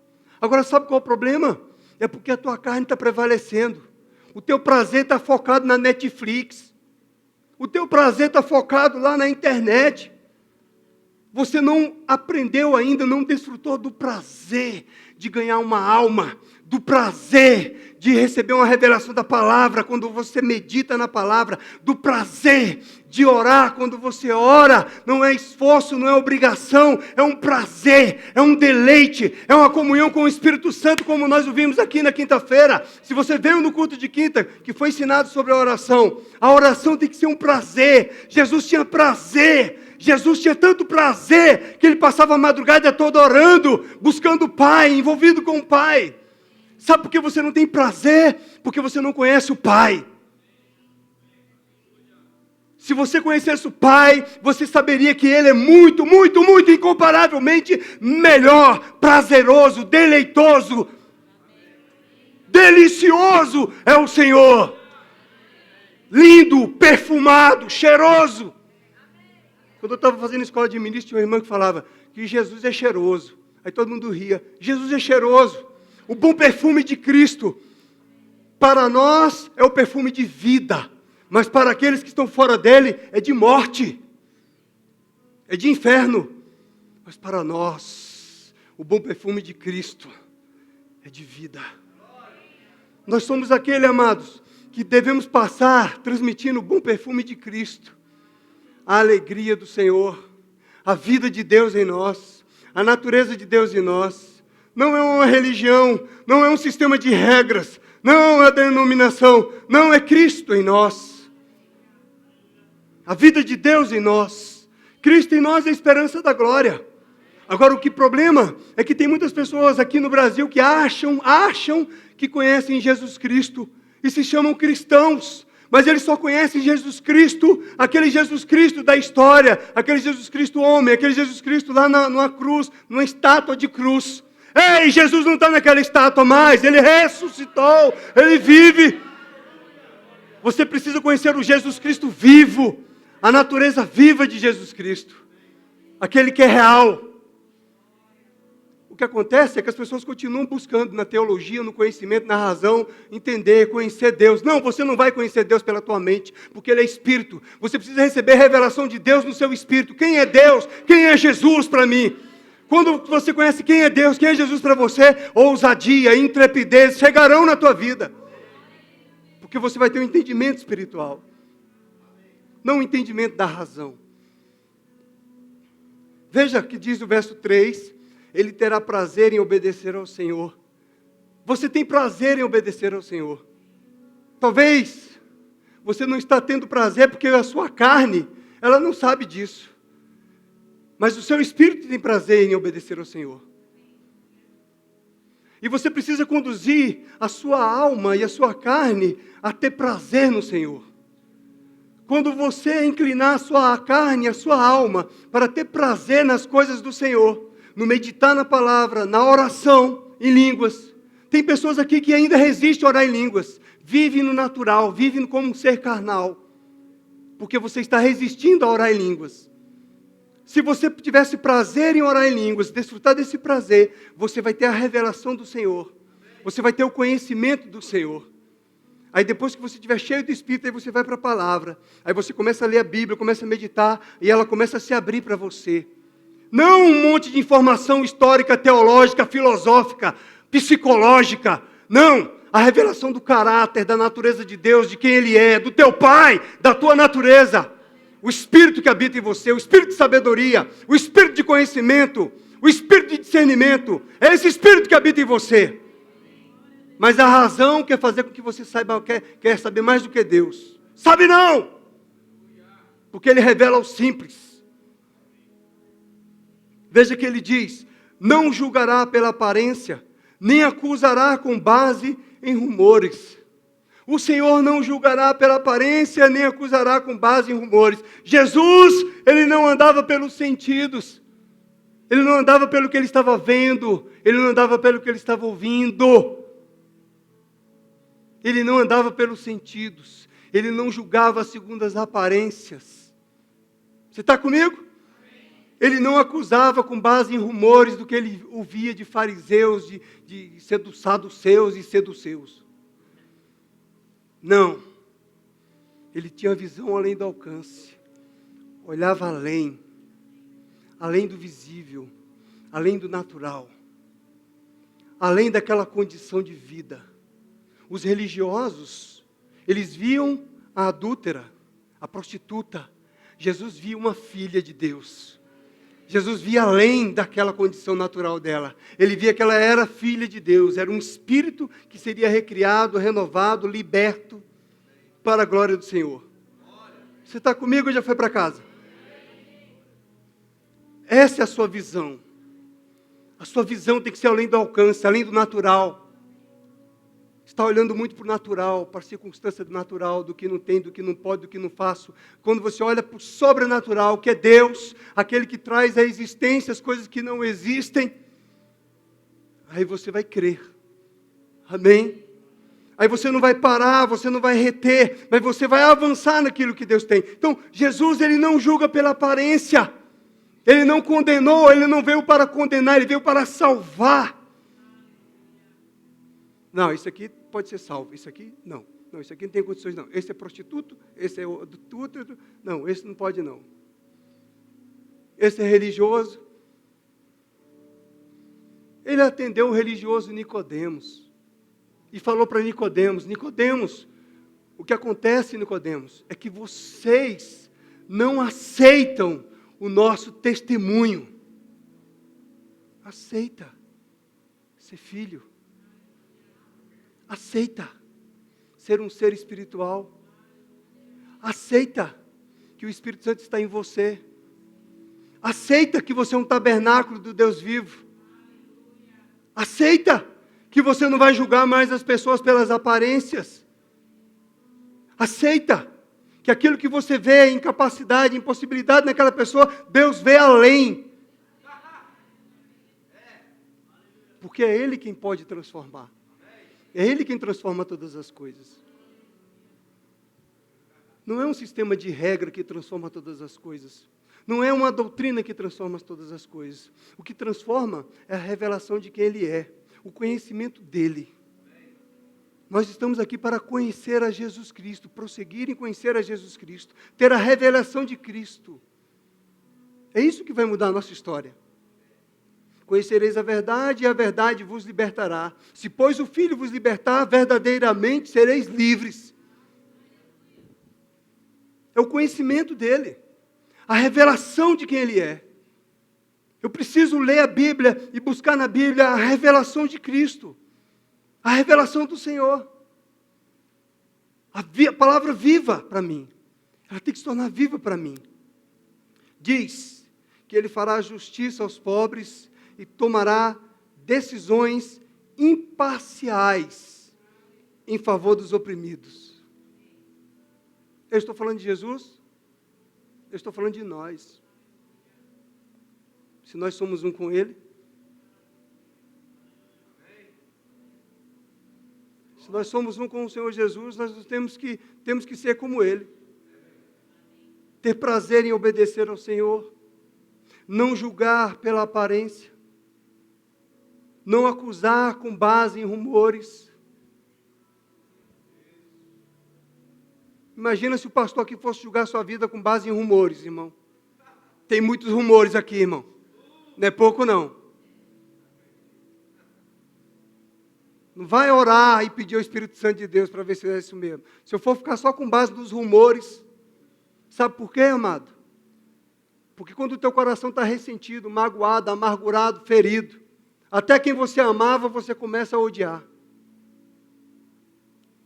Agora, sabe qual é o problema? É porque a tua carne está prevalecendo. O teu prazer está focado na Netflix. O teu prazer está focado lá na internet. Você não aprendeu ainda, não desfrutou do prazer de ganhar uma alma, do prazer de receber uma revelação da palavra quando você medita na palavra, do prazer de orar quando você ora. Não é esforço, não é obrigação, é um prazer, é um deleite, é uma comunhão com o Espírito Santo, como nós ouvimos aqui na quinta-feira. Se você veio no culto de quinta, que foi ensinado sobre a oração tem que ser um prazer. Jesus tinha prazer. Jesus tinha tanto prazer que ele passava a madrugada toda orando, buscando o Pai, envolvido com o Pai. Sabe por que você não tem prazer? Porque você não conhece o Pai. Se você conhecesse o Pai, você saberia que Ele é muito, muito, muito incomparavelmente melhor, prazeroso, deleitoso, delicioso é o Senhor. Lindo, perfumado, cheiroso. Quando eu estava fazendo escola de ministro, tinha uma irmã que falava que Jesus é cheiroso. Aí todo mundo ria. Jesus é cheiroso. O bom perfume de Cristo, para nós, é o perfume de vida. Mas para aqueles que estão fora dele, é de morte. É de inferno. Mas para nós, o bom perfume de Cristo é de vida. Nós somos aquele, amados, que devemos passar transmitindo o bom perfume de Cristo, a alegria do Senhor, a vida de Deus em nós, a natureza de Deus em nós. Não é uma religião, não é um sistema de regras, não é uma denominação, não, é Cristo em nós. A vida de Deus em nós. Cristo em nós é a esperança da glória. Agora, o que problema é que tem muitas pessoas aqui no Brasil que acham que conhecem Jesus Cristo e se chamam cristãos, mas eles só conhecem Jesus Cristo, aquele Jesus Cristo da história, aquele Jesus Cristo homem, aquele Jesus Cristo lá numa cruz, numa estátua de cruz. Ei, Jesus não está naquela estátua mais, Ele ressuscitou, Ele vive. Você precisa conhecer o Jesus Cristo vivo, a natureza viva de Jesus Cristo, aquele que é real. O que acontece é que as pessoas continuam buscando na teologia, no conhecimento, na razão, entender, conhecer Deus. Não, você não vai conhecer Deus pela tua mente, porque Ele é Espírito. Você precisa receber a revelação de Deus no seu Espírito. Quem é Deus? Quem é Jesus para mim? Quando você conhece quem é Deus, quem é Jesus para você, ousadia, intrepidez chegarão na tua vida. Porque você vai ter um entendimento espiritual, não um entendimento da razão. Veja que diz o verso 3, Ele terá prazer em obedecer ao Senhor. Você tem prazer em obedecer ao Senhor. Talvez você não está tendo prazer porque a sua carne, ela não sabe disso. Mas o seu espírito tem prazer em obedecer ao Senhor. E você precisa conduzir a sua alma e a sua carne a ter prazer no Senhor. Quando você inclinar a sua carne e a sua alma para ter prazer nas coisas do Senhor, no meditar na palavra, na oração em línguas. Tem pessoas aqui que ainda resistem a orar em línguas. Vivem no natural, vivem como um ser carnal. Porque você está resistindo a orar em línguas. Se você tivesse prazer em orar em línguas, desfrutar desse prazer, você vai ter a revelação do Senhor. Você vai ter o conhecimento do Senhor. Aí depois que você estiver cheio do Espírito, aí você vai para a palavra. Aí você começa a ler a Bíblia, começa a meditar, e ela começa a se abrir para você. Não um monte de informação histórica, teológica, filosófica, psicológica. Não, a revelação do caráter, da natureza de Deus, de quem Ele é, do teu Pai, da tua natureza. O Espírito que habita em você, o Espírito de sabedoria, o Espírito de conhecimento, o Espírito de discernimento. É esse Espírito que habita em você. Mas a razão quer fazer com que você saiba, quer saber mais do que Deus. Sabe não! Porque Ele revela ao simples. Veja que Ele diz, não julgará pela aparência, nem acusará com base em rumores. O Senhor não julgará pela aparência, nem acusará com base em rumores. Jesus, Ele não andava pelos sentidos. Ele não andava pelo que Ele estava vendo. Ele não andava pelo que Ele estava ouvindo. Ele não andava pelos sentidos. Ele não julgava segundo as aparências. Você está comigo? Ele não acusava com base em rumores do que ele ouvia de fariseus, de saduceus e seduceus. Não. Ele tinha visão além do alcance. Olhava além do visível, além do natural, além daquela condição de vida. Os religiosos, eles viam a adúltera, a prostituta. Jesus via uma filha de Deus. Jesus via além daquela condição natural dela. Ele via que ela era filha de Deus. Era um espírito que seria recriado, renovado, liberto para a glória do Senhor. Você está comigo ou já foi para casa? Essa é a sua visão. A sua visão tem que ser além do alcance, além do natural. Está olhando muito para o natural, para a circunstância do natural, do que não tem, do que não pode, do que não faço. Quando você olha para o sobrenatural, que é Deus, aquele que traz à existência as coisas que não existem, aí você vai crer. Amém? Aí você não vai parar, você não vai reter, mas você vai avançar naquilo que Deus tem. Então, Jesus, Ele não julga pela aparência. Ele não condenou, Ele não veio para condenar, Ele veio para salvar. Não, isso aqui pode ser salvo, isso aqui não. Não, isso aqui não tem condições não. Esse é prostituto, esse é adulto, não, esse não pode não. Esse é religioso. Ele atendeu o religioso Nicodemos e falou para Nicodemos, Nicodemos, O que acontece, Nicodemos, é que vocês não aceitam o nosso testemunho. Aceita ser filho. Aceita ser um ser espiritual. Aceita que o Espírito Santo está em você. Aceita que você é um tabernáculo do Deus vivo. Aceita que você não vai julgar mais as pessoas pelas aparências. Aceita que aquilo que você vê, incapacidade, impossibilidade naquela pessoa, Deus vê além. Porque é Ele quem pode transformar. É Ele quem transforma todas as coisas. Não é um sistema de regra que transforma todas as coisas. Não é uma doutrina que transforma todas as coisas. O que transforma é a revelação de quem Ele é. O conhecimento dEle. Nós estamos aqui para conhecer a Jesus Cristo, prosseguir em conhecer a Jesus Cristo, ter a revelação de Cristo. É isso que vai mudar a nossa história. Conhecereis a verdade e a verdade vos libertará. Se, pois, o Filho vos libertar, verdadeiramente sereis livres. É o conhecimento dEle, a revelação de quem Ele é. Eu preciso ler a Bíblia e buscar na Bíblia a revelação de Cristo. A revelação do Senhor. A palavra viva para mim. Ela tem que se tornar viva para mim. Diz que Ele fará justiça aos pobres e tomará decisões imparciais em favor dos oprimidos. Eu estou falando de Jesus? Eu estou falando de nós. Se nós somos um com Ele, se nós somos um com o Senhor Jesus, nós temos que ser como Ele. Ter prazer em obedecer ao Senhor. Não julgar pela aparência. Não acusar com base em rumores. Imagina se o pastor aqui fosse julgar sua vida com base em rumores, irmão. Tem muitos rumores aqui, irmão. Não é pouco, não. Não vai orar e pedir ao Espírito Santo de Deus para ver se é isso mesmo. Se eu for ficar só com base nos rumores, sabe por quê, amado? Porque quando o teu coração está ressentido, magoado, amargurado, ferido, até quem você amava, você começa a odiar.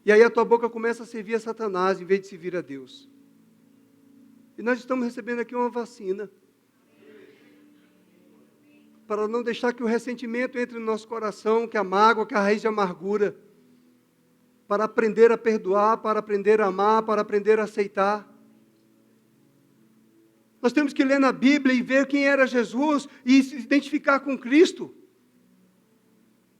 E aí a tua boca começa a servir a Satanás, em vez de servir a Deus. E nós estamos recebendo aqui uma vacina. Para não deixar que o ressentimento entre no nosso coração, que a mágoa, que a raiz de amargura. Para aprender a perdoar, para aprender a amar, para aprender a aceitar. Nós temos que ler na Bíblia e ver quem era Jesus e se identificar com Cristo.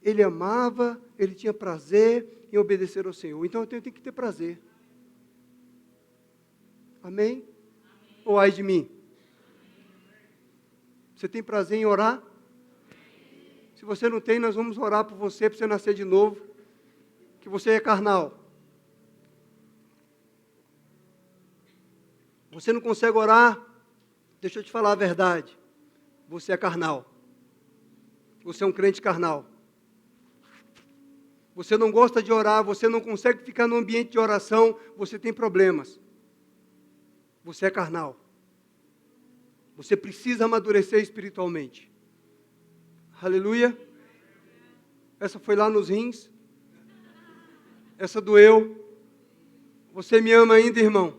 Ele amava, ele tinha prazer em obedecer ao Senhor. Então eu tenho que ter prazer. Amém? Ou ai de mim? Você tem prazer em orar? Se você não tem, nós vamos orar por você, para você nascer de novo. Que você é carnal. Você não consegue orar? Deixa eu te falar a verdade. Você é carnal. Você é um crente carnal. Você não gosta de orar, você não consegue ficar no ambiente de oração, você tem problemas. Você é carnal. Você precisa amadurecer espiritualmente. Aleluia. Essa foi lá nos rins. Essa doeu. Você me ama ainda, irmão?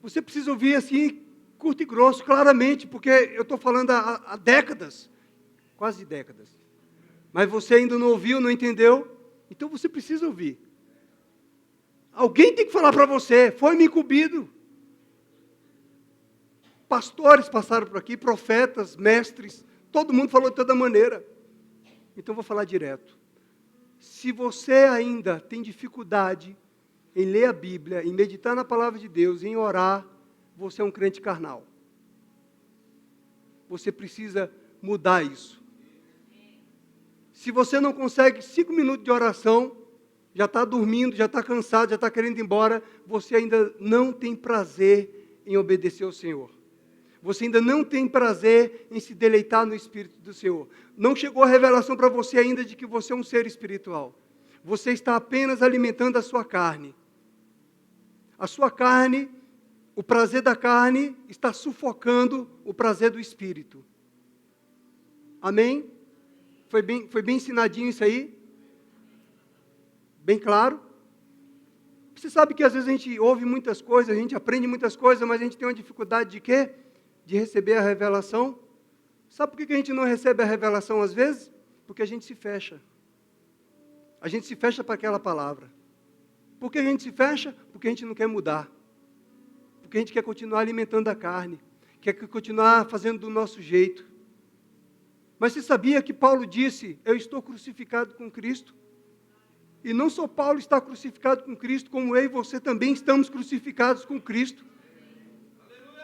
Você precisa ouvir assim, curto e grosso, claramente, porque eu estou falando há décadas. Quase décadas. Mas você ainda não ouviu, não entendeu? Então você precisa ouvir. Alguém tem que falar para você. Foi-me incumbido. Pastores passaram por aqui, profetas, mestres. Todo mundo falou de toda maneira. Então vou falar direto. Se você ainda tem dificuldade em ler a Bíblia, em meditar na palavra de Deus, em orar, você é um crente carnal. Você precisa mudar isso. Se você não consegue 5 minutos de oração, já está dormindo, já está cansado, já está querendo ir embora, você ainda não tem prazer em obedecer ao Senhor. Você ainda não tem prazer em se deleitar no Espírito do Senhor. Não chegou a revelação para você ainda de que você é um ser espiritual. Você está apenas alimentando a sua carne. A sua carne, o prazer da carne está sufocando o prazer do Espírito. Amém? Foi bem ensinadinho isso aí? Bem claro? Você sabe que às vezes a gente ouve muitas coisas, a gente aprende muitas coisas, mas a gente tem uma dificuldade de quê? De receber a revelação. Sabe por que a gente não recebe a revelação às vezes? Porque a gente se fecha. A gente se fecha para aquela palavra. Por que a gente se fecha? Porque a gente não quer mudar. Porque a gente quer continuar alimentando a carne. Quer continuar fazendo do nosso jeito. Mas você sabia que Paulo disse, eu estou crucificado com Cristo? E não só Paulo está crucificado com Cristo, como eu e você também estamos crucificados com Cristo.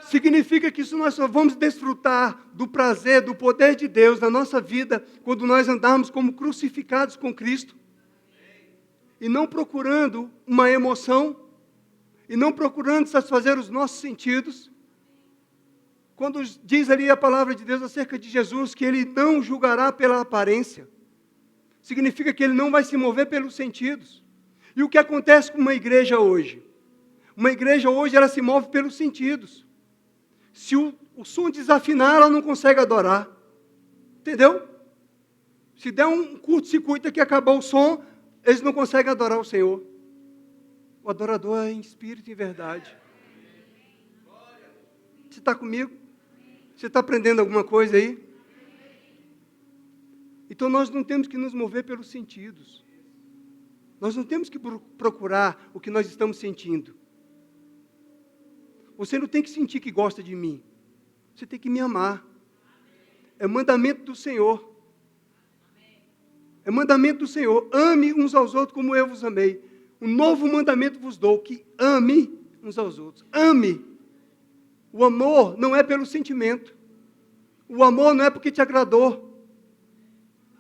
Significa que isso nós só vamos desfrutar do prazer, do poder de Deus na nossa vida, quando nós andarmos como crucificados com Cristo. E não procurando uma emoção, e não procurando satisfazer os nossos sentidos. Quando diz ali a palavra de Deus acerca de Jesus, que Ele não julgará pela aparência, significa que Ele não vai se mover pelos sentidos. E o que acontece com uma igreja hoje? Uma igreja hoje, ela se move pelos sentidos. Se o som desafinar, ela não consegue adorar. Entendeu? Se der um curto-circuito aqui, acabou o som, eles não conseguem adorar o Senhor. O adorador é em espírito e em verdade. Você está comigo? Você está aprendendo alguma coisa aí? Então nós não temos que nos mover pelos sentidos. Nós não temos que procurar o que nós estamos sentindo. Você não tem que sentir que gosta de mim. Você tem que me amar. É mandamento do Senhor. É mandamento do Senhor. Ame uns aos outros como eu vos amei. Um novo mandamento vos dou, que ame uns aos outros. Ame. O amor não é pelo sentimento. O amor não é porque te agradou.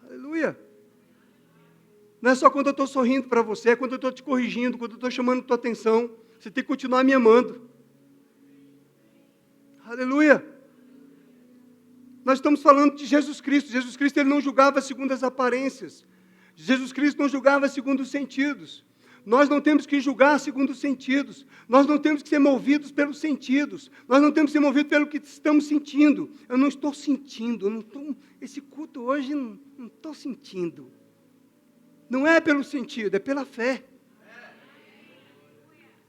Aleluia. Não é só quando eu estou sorrindo para você, é quando eu estou te corrigindo, quando eu estou chamando a tua atenção. Você tem que continuar me amando. Aleluia. Nós estamos falando de Jesus Cristo. Jesus Cristo, Ele não julgava segundo as aparências. Jesus Cristo não julgava segundo os sentidos. Nós não temos que julgar segundo os sentidos. Nós não temos que ser movidos pelos sentidos. Nós não temos que ser movidos pelo que estamos sentindo. Eu não estou sentindo. Esse culto hoje, não estou sentindo. Não é pelo sentido, é pela fé.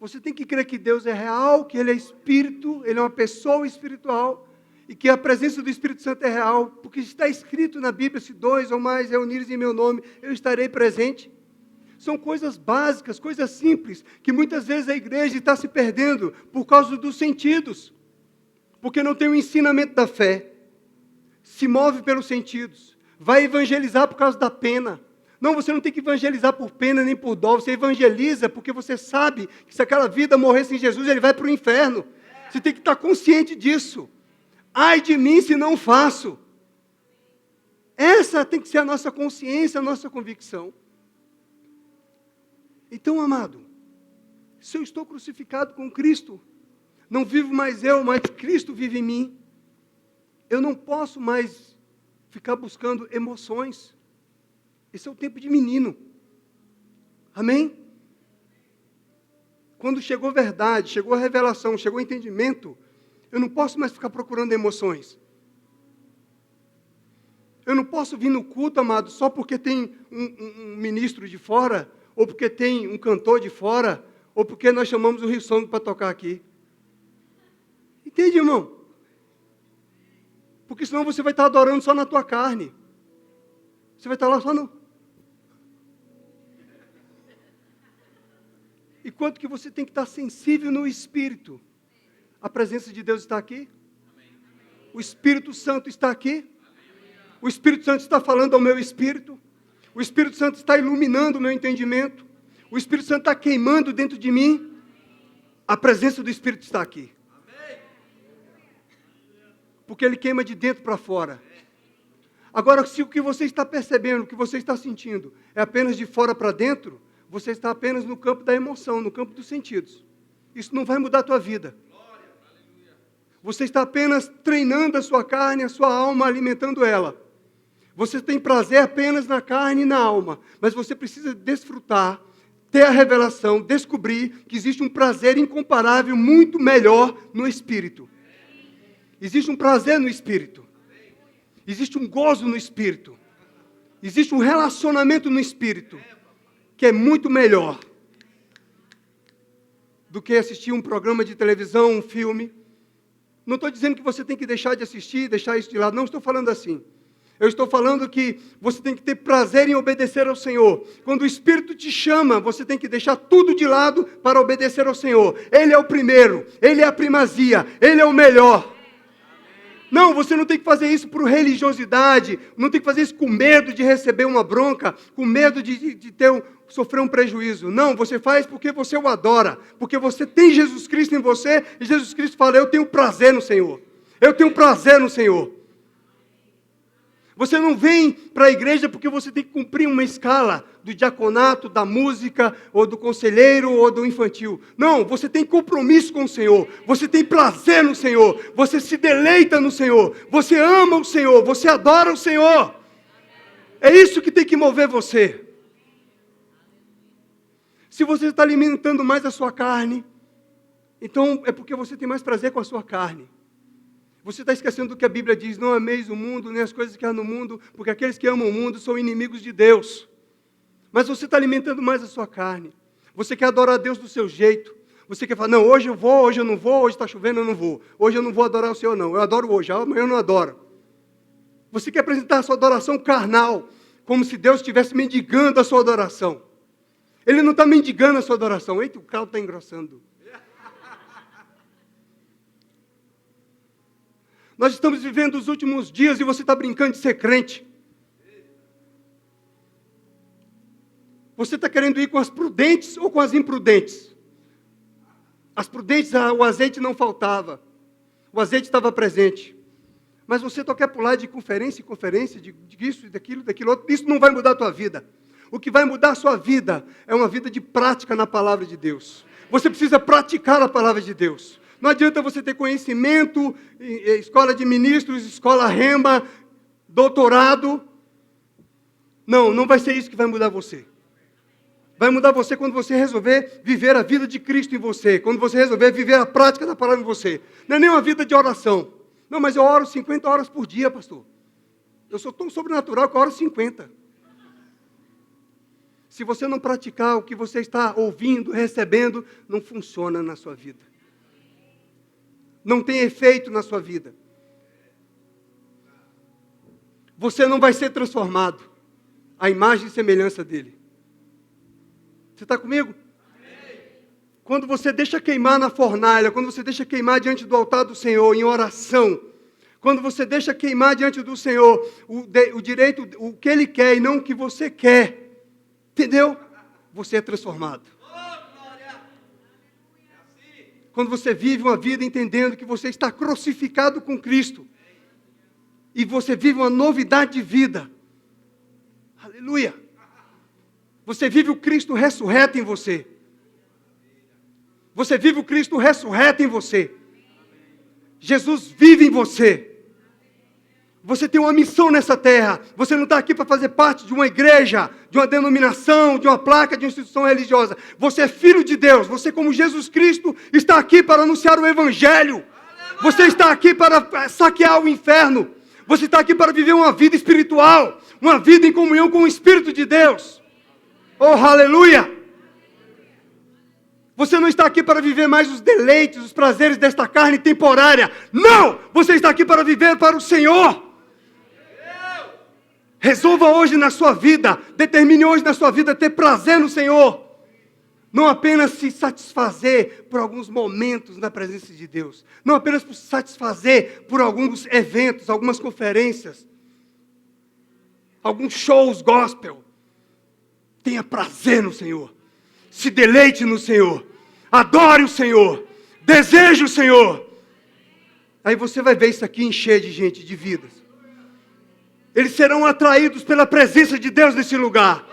Você tem que crer que Deus é real, que Ele é Espírito, Ele é uma pessoa espiritual, e que a presença do Espírito Santo é real, porque está escrito na Bíblia, se 2 ou mais reunirem em meu nome, eu estarei presente. São coisas básicas, coisas simples, que muitas vezes a igreja está se perdendo por causa dos sentidos, porque não tem o ensinamento da fé, se move pelos sentidos, vai evangelizar por causa da pena. Não, você não tem que evangelizar por pena nem por dó, você evangeliza porque você sabe que se aquela vida morrer sem Jesus, ele vai para o inferno. Você tem que estar consciente disso. Ai de mim se não faço. Essa tem que ser a nossa consciência, a nossa convicção. Então, amado, se eu estou crucificado com Cristo, não vivo mais eu, mas Cristo vive em mim. Eu não posso mais ficar buscando emoções. Esse é o tempo de menino. Amém? Quando chegou a verdade, chegou a revelação, chegou o entendimento, eu não posso mais ficar procurando emoções. Eu não posso vir no culto, amado, só porque tem um ministro de fora, ou porque tem um cantor de fora, ou porque nós chamamos o Hillsong para tocar aqui. Entende, irmão? Porque senão você vai estar adorando só na tua carne. Você vai estar lá só no... E quanto que você tem que estar sensível no Espírito. A presença de Deus está aqui. O Espírito Santo está aqui. O Espírito Santo está falando ao meu espírito. O Espírito Santo está iluminando o meu entendimento. O Espírito Santo está queimando dentro de mim. A presença do Espírito está aqui. Porque Ele queima de dentro para fora. Agora, se o que você está percebendo, o que você está sentindo, é apenas de fora para dentro, você está apenas no campo da emoção, no campo dos sentidos. Isso não vai mudar a tua vida. Você está apenas treinando a sua carne, a sua alma, alimentando ela. Você tem prazer apenas na carne e na alma, mas você precisa desfrutar, ter a revelação, descobrir que existe um prazer incomparável, muito melhor no Espírito. Existe um prazer no Espírito. Existe um gozo no Espírito. Existe um relacionamento no Espírito que é muito melhor do que assistir um programa de televisão, um filme. Não estou dizendo que você tem que deixar de assistir, deixar isso de lado. Não estou falando assim. Eu estou falando que você tem que ter prazer em obedecer ao Senhor. Quando o Espírito te chama, você tem que deixar tudo de lado para obedecer ao Senhor. Ele é o primeiro, Ele é a primazia, Ele é o melhor. Não, você não tem que fazer isso por religiosidade, não tem que fazer isso com medo de receber uma bronca, com medo de sofrer um prejuízo. Não, você faz porque você o adora, porque você tem Jesus Cristo em você, e Jesus Cristo fala, eu tenho prazer no Senhor. Eu tenho prazer no Senhor. Você não vem para a igreja porque você tem que cumprir uma escala do diaconato, da música, ou do conselheiro, ou do infantil. Não, você tem compromisso com o Senhor. Você tem prazer no Senhor. Você se deleita no Senhor. Você ama o Senhor. Você adora o Senhor. É isso que tem que mover você. Se você está alimentando mais a sua carne, então é porque você tem mais prazer com a sua carne. Você está esquecendo do que a Bíblia diz, não ameis o mundo, nem as coisas que há no mundo, porque aqueles que amam o mundo são inimigos de Deus. Mas você está alimentando mais a sua carne. Você quer adorar a Deus do seu jeito. Você quer falar, não, hoje eu vou, hoje eu não vou, hoje está chovendo, eu não vou. Hoje eu não vou adorar o Senhor, não. Eu adoro hoje, amanhã eu não adoro. Você quer apresentar a sua adoração carnal, como se Deus estivesse mendigando a sua adoração. Ele não está mendigando a sua adoração. Eita, o caldo está engrossando. Nós estamos vivendo os últimos dias e você está brincando de ser crente. Você está querendo ir com as prudentes ou com as imprudentes? As prudentes, o azeite não faltava. O azeite estava presente. Mas você só quer pular de conferência em conferência, de isso, daquilo outro. Isso não vai mudar a tua vida. O que vai mudar a sua vida é uma vida de prática na palavra de Deus. Você precisa praticar a palavra de Deus. Não adianta você ter conhecimento, escola de ministros, escola Rema, doutorado. Não, não vai ser isso que vai mudar você. Vai mudar você quando você resolver viver a vida de Cristo em você. Quando você resolver viver a prática da palavra em você. Não é nem uma vida de oração. Não, mas eu oro 50 horas por dia, pastor. Eu sou tão sobrenatural que eu oro 50. Se você não praticar o que você está ouvindo, recebendo, não funciona na sua vida. Não tem efeito na sua vida. Você não vai ser transformado à imagem e semelhança dele. Você está comigo? Quando você deixa queimar na fornalha, quando você deixa queimar diante do altar do Senhor, em oração, quando você deixa queimar diante do Senhor o direito, o que Ele quer e não o que você quer, entendeu? Você é transformado. Quando você vive uma vida entendendo que você está crucificado com Cristo, e você vive uma novidade de vida, aleluia, você vive o Cristo ressurreto em você. Você vive o Cristo ressurreto em você. Jesus vive em você. Você tem uma missão nessa terra. Você não está aqui para fazer parte de uma igreja, de uma denominação, de uma placa, de uma instituição religiosa. Você é filho de Deus. Você, como Jesus Cristo, está aqui para anunciar o Evangelho. Você está aqui para saquear o inferno. Você está aqui para viver uma vida espiritual. Uma vida em comunhão com o Espírito de Deus. Oh, aleluia! Você não está aqui para viver mais os deleites, os prazeres desta carne temporária. Não! Você está aqui para viver para o Senhor. Resolva hoje na sua vida, determine hoje na sua vida ter prazer no Senhor. Não apenas se satisfazer por alguns momentos na presença de Deus. Não apenas por se satisfazer por alguns eventos, algumas conferências. Alguns shows gospel. Tenha prazer no Senhor. Se deleite no Senhor. Adore o Senhor. Deseje o Senhor. Aí você vai ver isso aqui encher de gente, de vidas. Eles serão atraídos pela presença de Deus nesse lugar.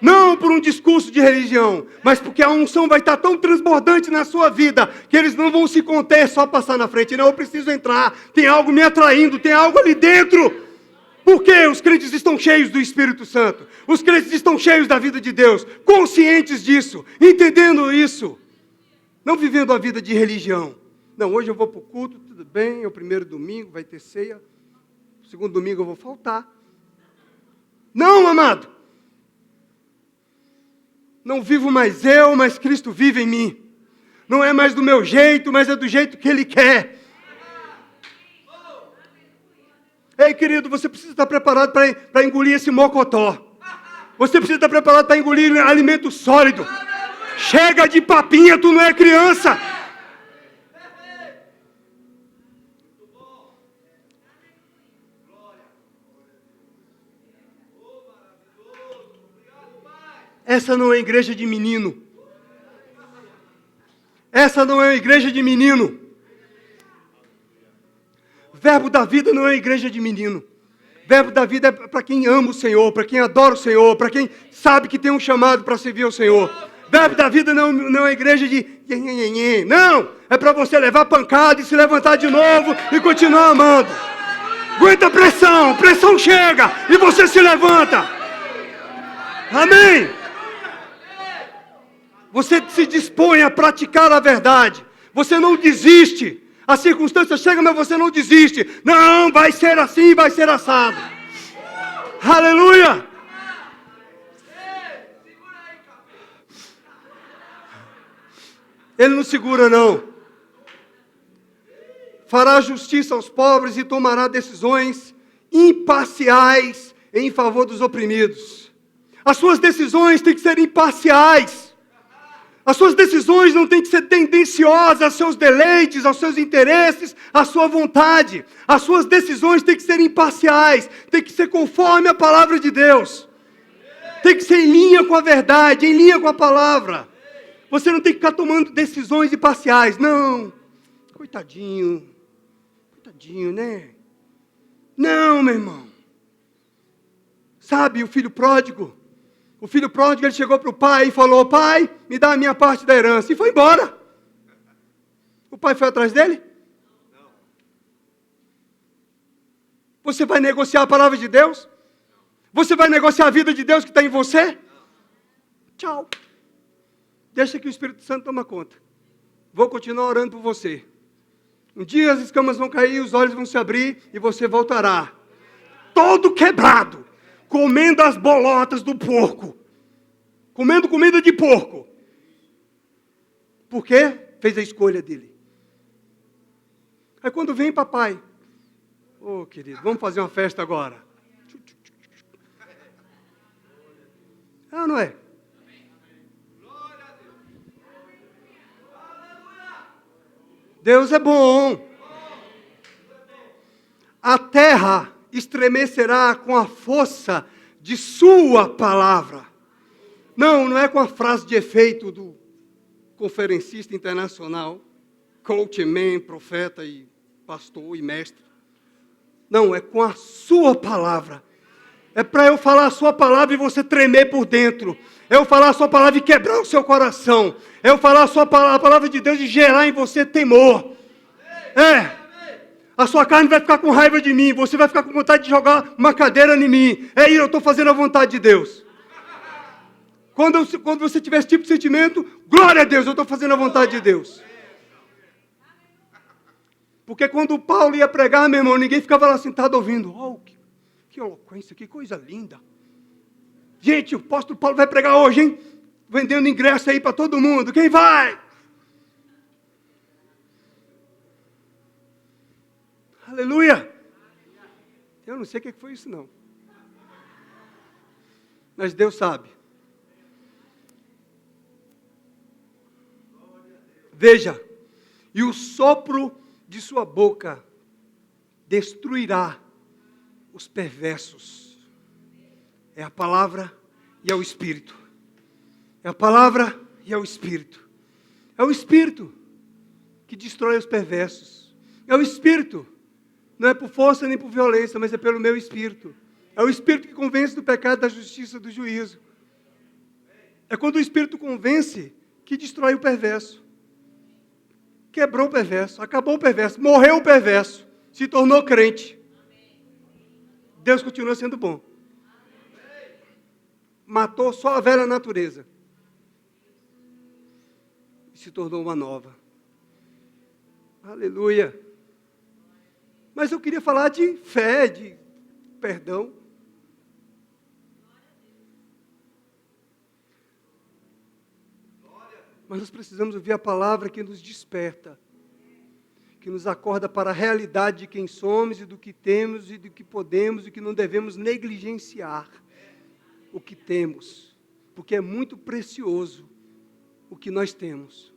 Não por um discurso de religião, mas porque a unção vai estar tão transbordante na sua vida, que eles não vão se conter só passar na frente. Não, eu preciso entrar. Tem algo me atraindo, tem algo ali dentro. Porque os crentes estão cheios do Espírito Santo. Os crentes estão cheios da vida de Deus, conscientes disso, entendendo isso. Não vivendo a vida de religião. Não, hoje eu vou para o culto, tudo bem, é o primeiro domingo, vai ter ceia. O segundo domingo eu vou faltar. Não, amado. Não vivo mais eu, mas Cristo vive em mim. Não é mais do meu jeito, mas é do jeito que Ele quer. Ei, querido, você precisa estar preparado para engolir esse mocotó. Você precisa estar preparado para engolir alimento sólido. Chega de papinha, tu não é criança. Essa não é igreja de menino. Essa não é uma igreja de menino. Verbo da vida não é igreja de menino. Verbo da vida é para quem ama o Senhor, para quem adora o Senhor, para quem sabe que tem um chamado para servir ao Senhor. Verbo da vida não é igreja de... Não, é para você levar pancada e se levantar de novo e continuar amando. Aguenta a pressão, pressão chega e você se levanta. Amém. Você se dispõe a praticar a verdade. Você não desiste. A circunstância chega, mas você não desiste. Não, vai ser assim, vai ser assado. Aleluia! Ele não segura, não. Fará justiça aos pobres e tomará decisões imparciais em favor dos oprimidos. As suas decisões têm que ser imparciais. As suas decisões não têm que ser tendenciosas aos seus deleites, aos seus interesses, à sua vontade. As suas decisões têm que ser imparciais, têm que ser conforme a palavra de Deus. Tem que ser em linha com a verdade, em linha com a palavra. Você não tem que ficar tomando decisões imparciais. Não, coitadinho, né? Não, meu irmão. Sabe, o filho pródigo, ele chegou para o pai e falou: pai, me dá a minha parte da herança. E foi embora. O pai foi atrás dele? Não. Você vai negociar a palavra de Deus? Você vai negociar a vida de Deus que está em você? Não. Tchau. Deixa que o Espírito Santo toma conta. Vou continuar orando por você. Um dia as escamas vão cair, os olhos vão se abrir e você voltará. Todo quebrado. Comendo as bolotas do porco. Comendo comida de porco. Por quê? Fez a escolha dele. Aí quando vem papai, ô querido, vamos fazer uma festa agora. É ou não é? Deus é bom. A terra estremecerá com a força de sua palavra. Não é com a frase de efeito do conferencista internacional, coach man, profeta e pastor e mestre. Não, é com a sua palavra. É para eu falar a sua palavra e você tremer por dentro. É eu falar a sua palavra e quebrar o seu coração. É eu falar a palavra de Deus e gerar em você temor. A sua carne vai ficar com raiva de mim. Você vai ficar com vontade de jogar uma cadeira em mim. Eu estou fazendo a vontade de Deus. Quando você tiver esse tipo de sentimento, glória a Deus, eu estou fazendo a vontade de Deus. Porque quando Paulo ia pregar, meu irmão, ninguém ficava lá sentado ouvindo. Oh, que eloquência, que coisa linda. Gente, o apóstolo Paulo vai pregar hoje, hein? Vendendo ingresso aí para todo mundo. Quem vai? Aleluia! Eu não sei o que foi isso, não. Mas Deus sabe. Veja, e o sopro de sua boca destruirá os perversos. É a palavra e é o Espírito. É a palavra e é o Espírito. É o Espírito que destrói os perversos. É o Espírito. Não é por força nem por violência, mas é pelo meu Espírito. É o Espírito que convence do pecado, da justiça, do juízo. É quando o Espírito convence que destrói o perverso. Quebrou o perverso, acabou o perverso, morreu o perverso, se tornou crente. Deus continua sendo bom. Matou só a velha natureza. E se tornou uma nova. Aleluia. Mas eu queria falar de fé, de perdão. Mas nós precisamos ouvir a palavra que nos desperta, que nos acorda para a realidade de quem somos e do que temos e do que podemos e que não devemos negligenciar o que temos, porque é muito precioso o que nós temos.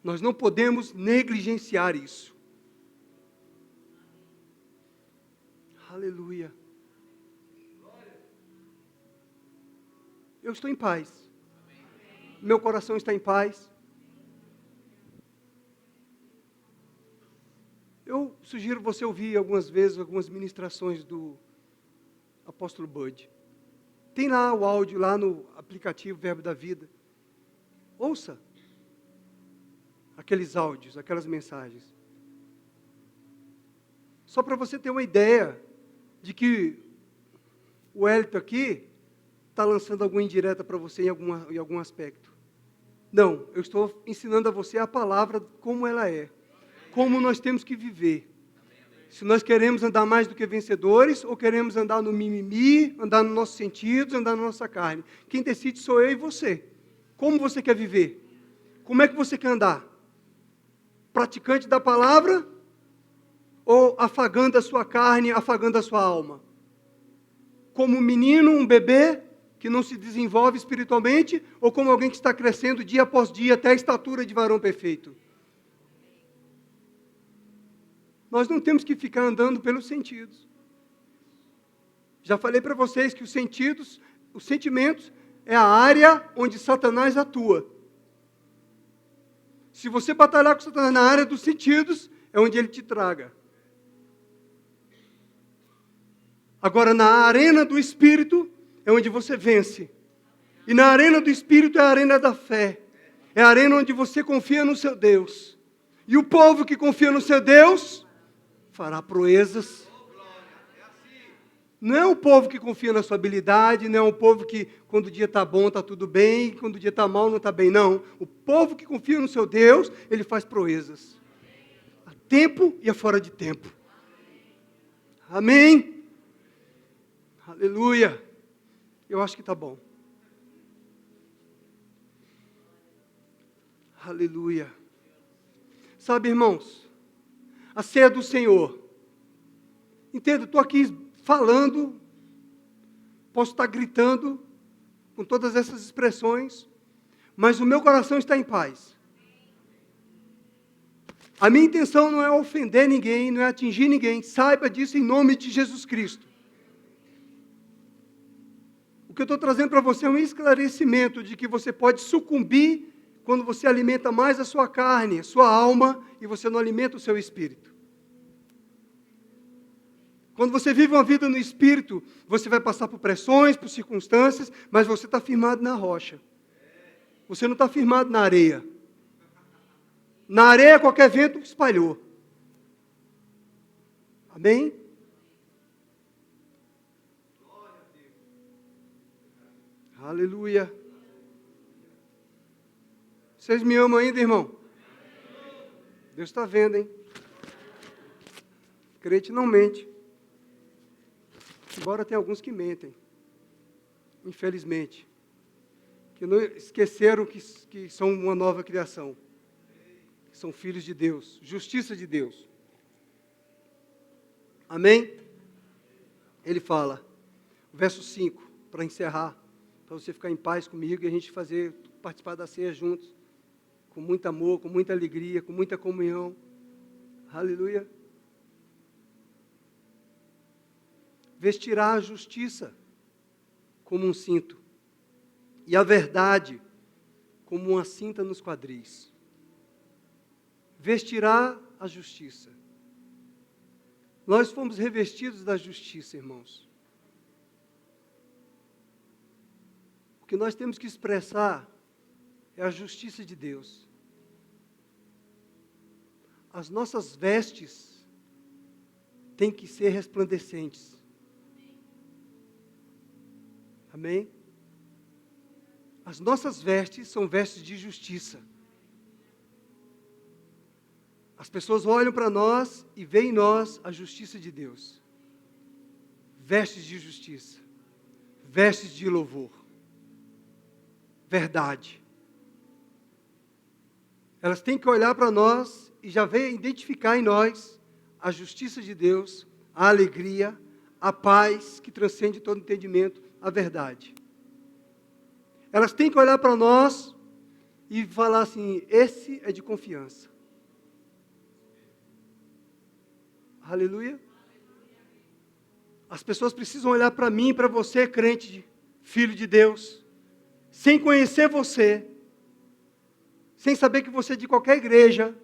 Nós não podemos negligenciar isso. Aleluia. Eu estou em paz. Meu coração está em paz. Eu sugiro você ouvir algumas vezes algumas ministrações do apóstolo Bud. Tem lá o áudio, lá no aplicativo Verbo da Vida. Ouça aqueles áudios, aquelas mensagens. Só para você ter uma ideia de que o Hélito aqui está lançando alguma indireta para você em algum aspecto. Não, eu estou ensinando a você a palavra como ela é. Como nós temos que viver. Se nós queremos andar mais do que vencedores, ou queremos andar no mimimi, andar nos nossos sentidos, andar na nossa carne. Quem decide sou eu e você. Como você quer viver? Como é que você quer andar? Praticante da palavra? Ou afagando a sua carne, afagando a sua alma? Como um menino, um bebê, que não se desenvolve espiritualmente, ou como alguém que está crescendo dia após dia até a estatura de varão perfeito? Nós não temos que ficar andando pelos sentidos. Já falei para vocês que os sentimentos, é a área onde Satanás atua. Se você batalhar com Satanás na área dos sentidos, é onde ele te traga. Agora, na arena do Espírito, é onde você vence. E na arena do Espírito é a arena da fé. É a arena onde você confia no seu Deus. E o povo que confia no seu Deus fará proezas. Não é o povo que confia na sua habilidade, não é o povo que quando o dia está bom está tudo bem, quando o dia está mal não está bem, não. O povo que confia no seu Deus, ele faz proezas. A tempo e a fora de tempo. Amém? Aleluia. Eu acho que está bom. Aleluia. Sabe, irmãos, a ceia do Senhor. Entenda, estou aqui falando, posso estar gritando com todas essas expressões, mas o meu coração está em paz. A minha intenção não é ofender ninguém, não é atingir ninguém. Saiba disso em nome de Jesus Cristo. O que eu estou trazendo para você é um esclarecimento de que você pode sucumbir quando você alimenta mais a sua carne, a sua alma, e você não alimenta o seu espírito. Quando você vive uma vida no espírito, você vai passar por pressões, por circunstâncias, mas você está firmado na rocha. Você não está firmado na areia. Na areia, qualquer vento espalhou. Amém? Aleluia. Vocês me amam ainda, irmão? Deus está vendo, hein? Crente não mente. Embora tenha alguns que mentem. Infelizmente. Que não esqueceram que são uma nova criação. Que são filhos de Deus. Justiça de Deus. Amém? Ele fala. Verso 5, para encerrar. Para você ficar em paz comigo e a gente participar da ceia juntos. Com muito amor, com muita alegria, com muita comunhão. Aleluia. Vestirá a justiça como um cinto, e a verdade como uma cinta nos quadris. Vestirá a justiça. Nós fomos revestidos da justiça, irmãos. O que nós temos que expressar é a justiça de Deus. As nossas vestes têm que ser resplandecentes. Amém? As nossas vestes são vestes de justiça. As pessoas olham para nós e veem em nós a justiça de Deus. Vestes de justiça. Vestes de louvor. Verdade. Elas têm que olhar para nós e já identificar em nós a justiça de Deus, a alegria, a paz que transcende todo entendimento, a verdade. Elas têm que olhar para nós e falar assim, esse é de confiança. Aleluia. As pessoas precisam olhar para mim, para você, crente, filho de Deus, sem conhecer você, sem saber que você é de qualquer igreja,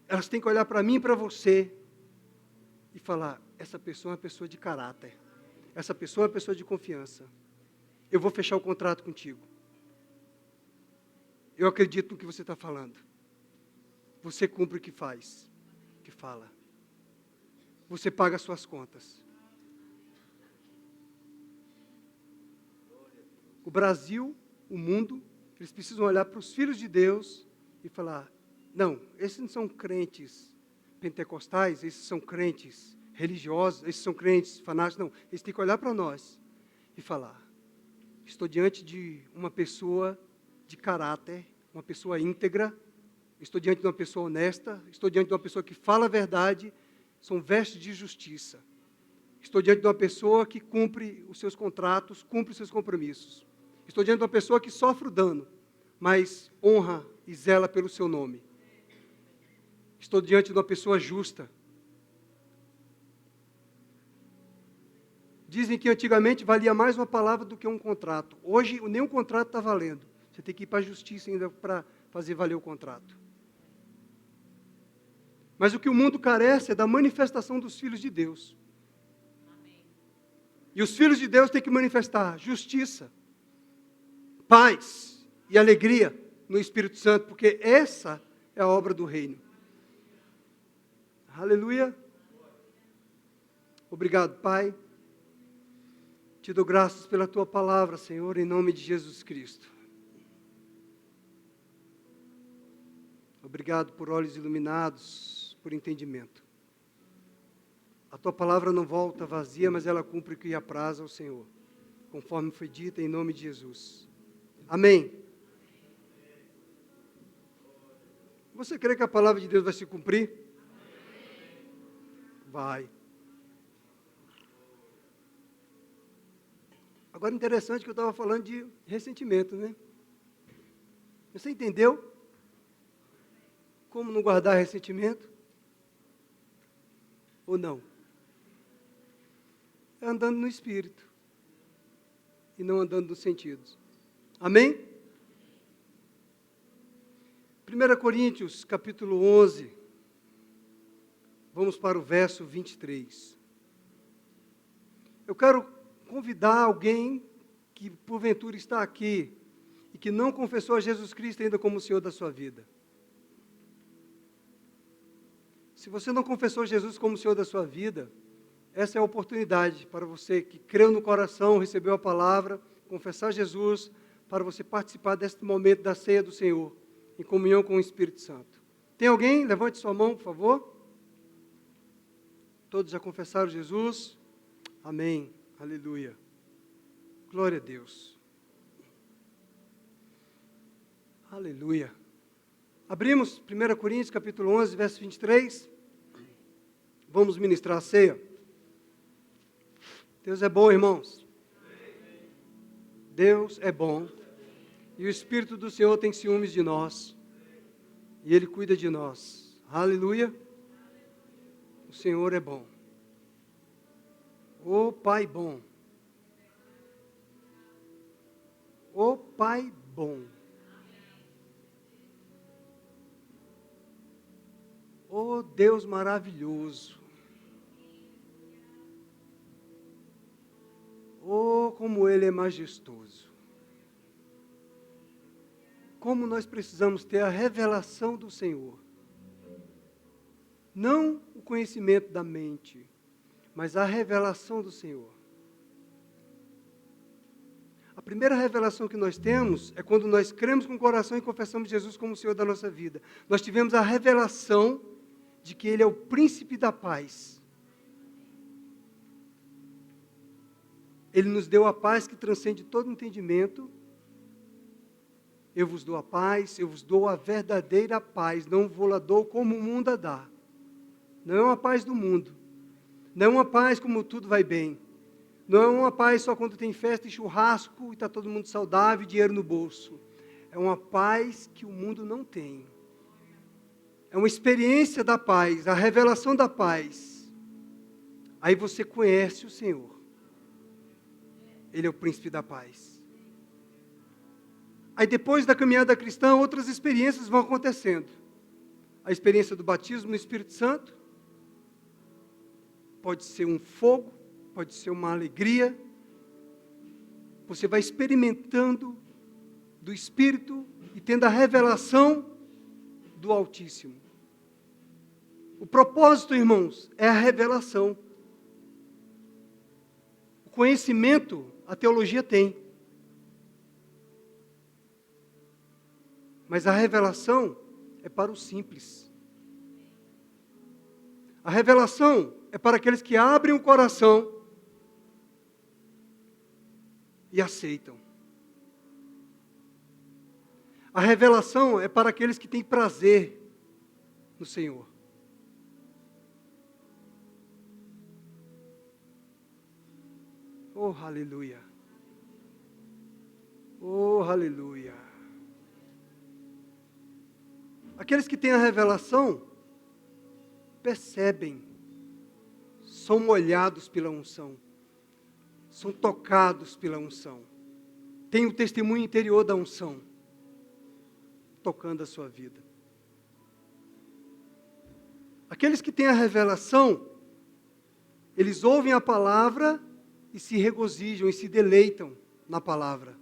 elas têm que olhar para mim e para você e falar, essa pessoa é uma pessoa de caráter, essa pessoa é uma pessoa de confiança. Eu vou fechar o contrato contigo. Eu acredito no que você está falando. Você cumpre o que faz, o que fala. Você paga as suas contas. O Brasil, o mundo, eles precisam olhar para os filhos de Deus e falar, não, esses não são crentes pentecostais, esses são crentes religiosos, esses são crentes fanáticos, não. Eles têm que olhar para nós e falar, estou diante de uma pessoa de caráter, uma pessoa íntegra, estou diante de uma pessoa honesta, estou diante de uma pessoa que fala a verdade, são vestes de justiça. Estou diante de uma pessoa que cumpre os seus contratos, cumpre os seus compromissos. Estou diante de uma pessoa que sofre o dano, mas honra e zela pelo seu nome. Estou diante de uma pessoa justa. Dizem que antigamente valia mais uma palavra do que um contrato. Hoje, nenhum contrato está valendo. Você tem que ir para a justiça ainda para fazer valer o contrato. Mas o que o mundo carece é da manifestação dos filhos de Deus. Amém. E os filhos de Deus têm que manifestar justiça, paz e alegria no Espírito Santo, porque essa é a obra do reino. Aleluia. Obrigado, Pai. Te dou graças pela Tua palavra, Senhor, em nome de Jesus Cristo. Obrigado por olhos iluminados, por entendimento. A Tua palavra não volta vazia, mas ela cumpre o que apraz ao Senhor, conforme foi dito em nome de Jesus. Amém. Você crê que a palavra de Deus vai se cumprir? Vai. Agora, interessante que eu estava falando de ressentimento, né? Você entendeu? Como não guardar ressentimento? Ou não? É andando no Espírito. E não andando nos sentidos. Amém? 1 Coríntios, capítulo 11. Vamos para o verso 23. Eu quero convidar alguém que porventura está aqui e que não confessou a Jesus Cristo ainda como o Senhor da sua vida. Se você não confessou Jesus como o Senhor da sua vida, essa é a oportunidade para você que creu no coração, recebeu a palavra, confessar Jesus, para você participar deste momento da ceia do Senhor, em comunhão com o Espírito Santo. Tem alguém? Levante sua mão, por favor. Todos já confessaram Jesus? Amém. Aleluia. Glória a Deus. Aleluia. Abrimos 1 Coríntios, capítulo 11, verso 23. Vamos ministrar a ceia. Deus é bom, irmãos. Deus é bom. E o Espírito do Senhor tem ciúmes de nós. E Ele cuida de nós. Aleluia. O Senhor é bom. Ô Pai bom. Ô Pai bom. Ô Deus maravilhoso. Oh, como Ele é majestoso. Como nós precisamos ter a revelação do Senhor. Não o conhecimento da mente. mas a revelação do Senhor. A primeira revelação que nós temos é quando nós cremos com o coração e confessamos Jesus como o Senhor da nossa vida. Nós tivemos a revelação de que Ele é o príncipe da paz. Ele nos deu a paz que transcende todo entendimento. Eu vos dou a paz, eu vos dou a verdadeira paz, não vou lá dou como o mundo a dá. Não é uma paz do mundo. Não é uma paz como tudo vai bem. Não é uma paz só quando tem festa e churrasco e está todo mundo saudável e dinheiro no bolso. É uma paz que o mundo não tem. É uma experiência da paz, a revelação da paz. Aí você conhece o Senhor. Ele é o príncipe da paz. Aí depois da caminhada cristã, outras experiências vão acontecendo. A experiência do batismo no Espírito Santo. Pode ser um fogo, pode ser uma alegria. Você vai experimentando do Espírito e tendo a revelação do Altíssimo. O propósito, irmãos, é a revelação. O conhecimento, a teologia tem. Mas a revelação é para os simples. A revelação é para aqueles que abrem o coração e aceitam. A revelação é para aqueles que têm prazer no Senhor. Oh, aleluia. Oh, aleluia. Aqueles que têm a revelação percebem, são molhados pela unção, são tocados pela unção, têm o testemunho interior da unção, tocando a sua vida. Aqueles que têm a revelação, eles ouvem a palavra e se regozijam e se deleitam na palavra,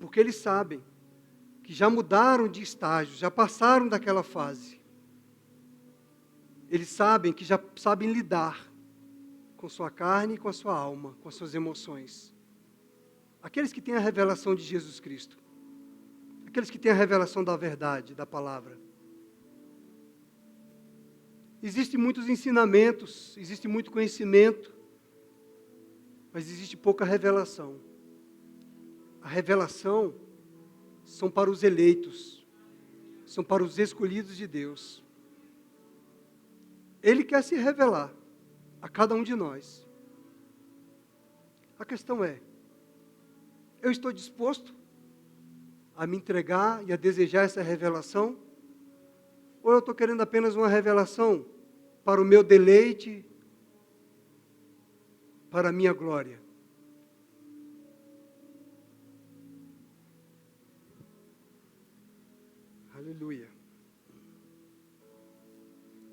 porque eles sabem que já mudaram de estágio, já passaram daquela fase. Eles sabem que já sabem lidar com sua carne e com a sua alma, com as suas emoções. Aqueles que têm a revelação de Jesus Cristo. Aqueles que têm a revelação da verdade, da palavra. Existem muitos ensinamentos, existe muito conhecimento, mas existe pouca revelação. A revelação são para os eleitos, são para os escolhidos de Deus. Ele quer se revelar a cada um de nós. A questão é, eu estou disposto a me entregar e a desejar essa revelação? Ou eu estou querendo apenas uma revelação para o meu deleite, para a minha glória? Aleluia.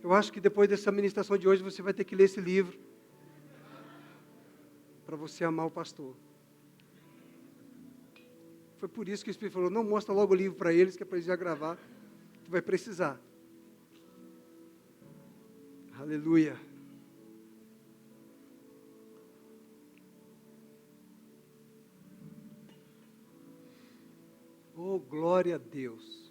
Eu acho que depois dessa ministração de hoje, você vai ter que ler esse livro para você amar o pastor. Foi por isso que o Espírito falou, não mostra logo o livro para eles, que é para eles já gravar. Tu vai precisar. Aleluia. Oh, glória a Deus.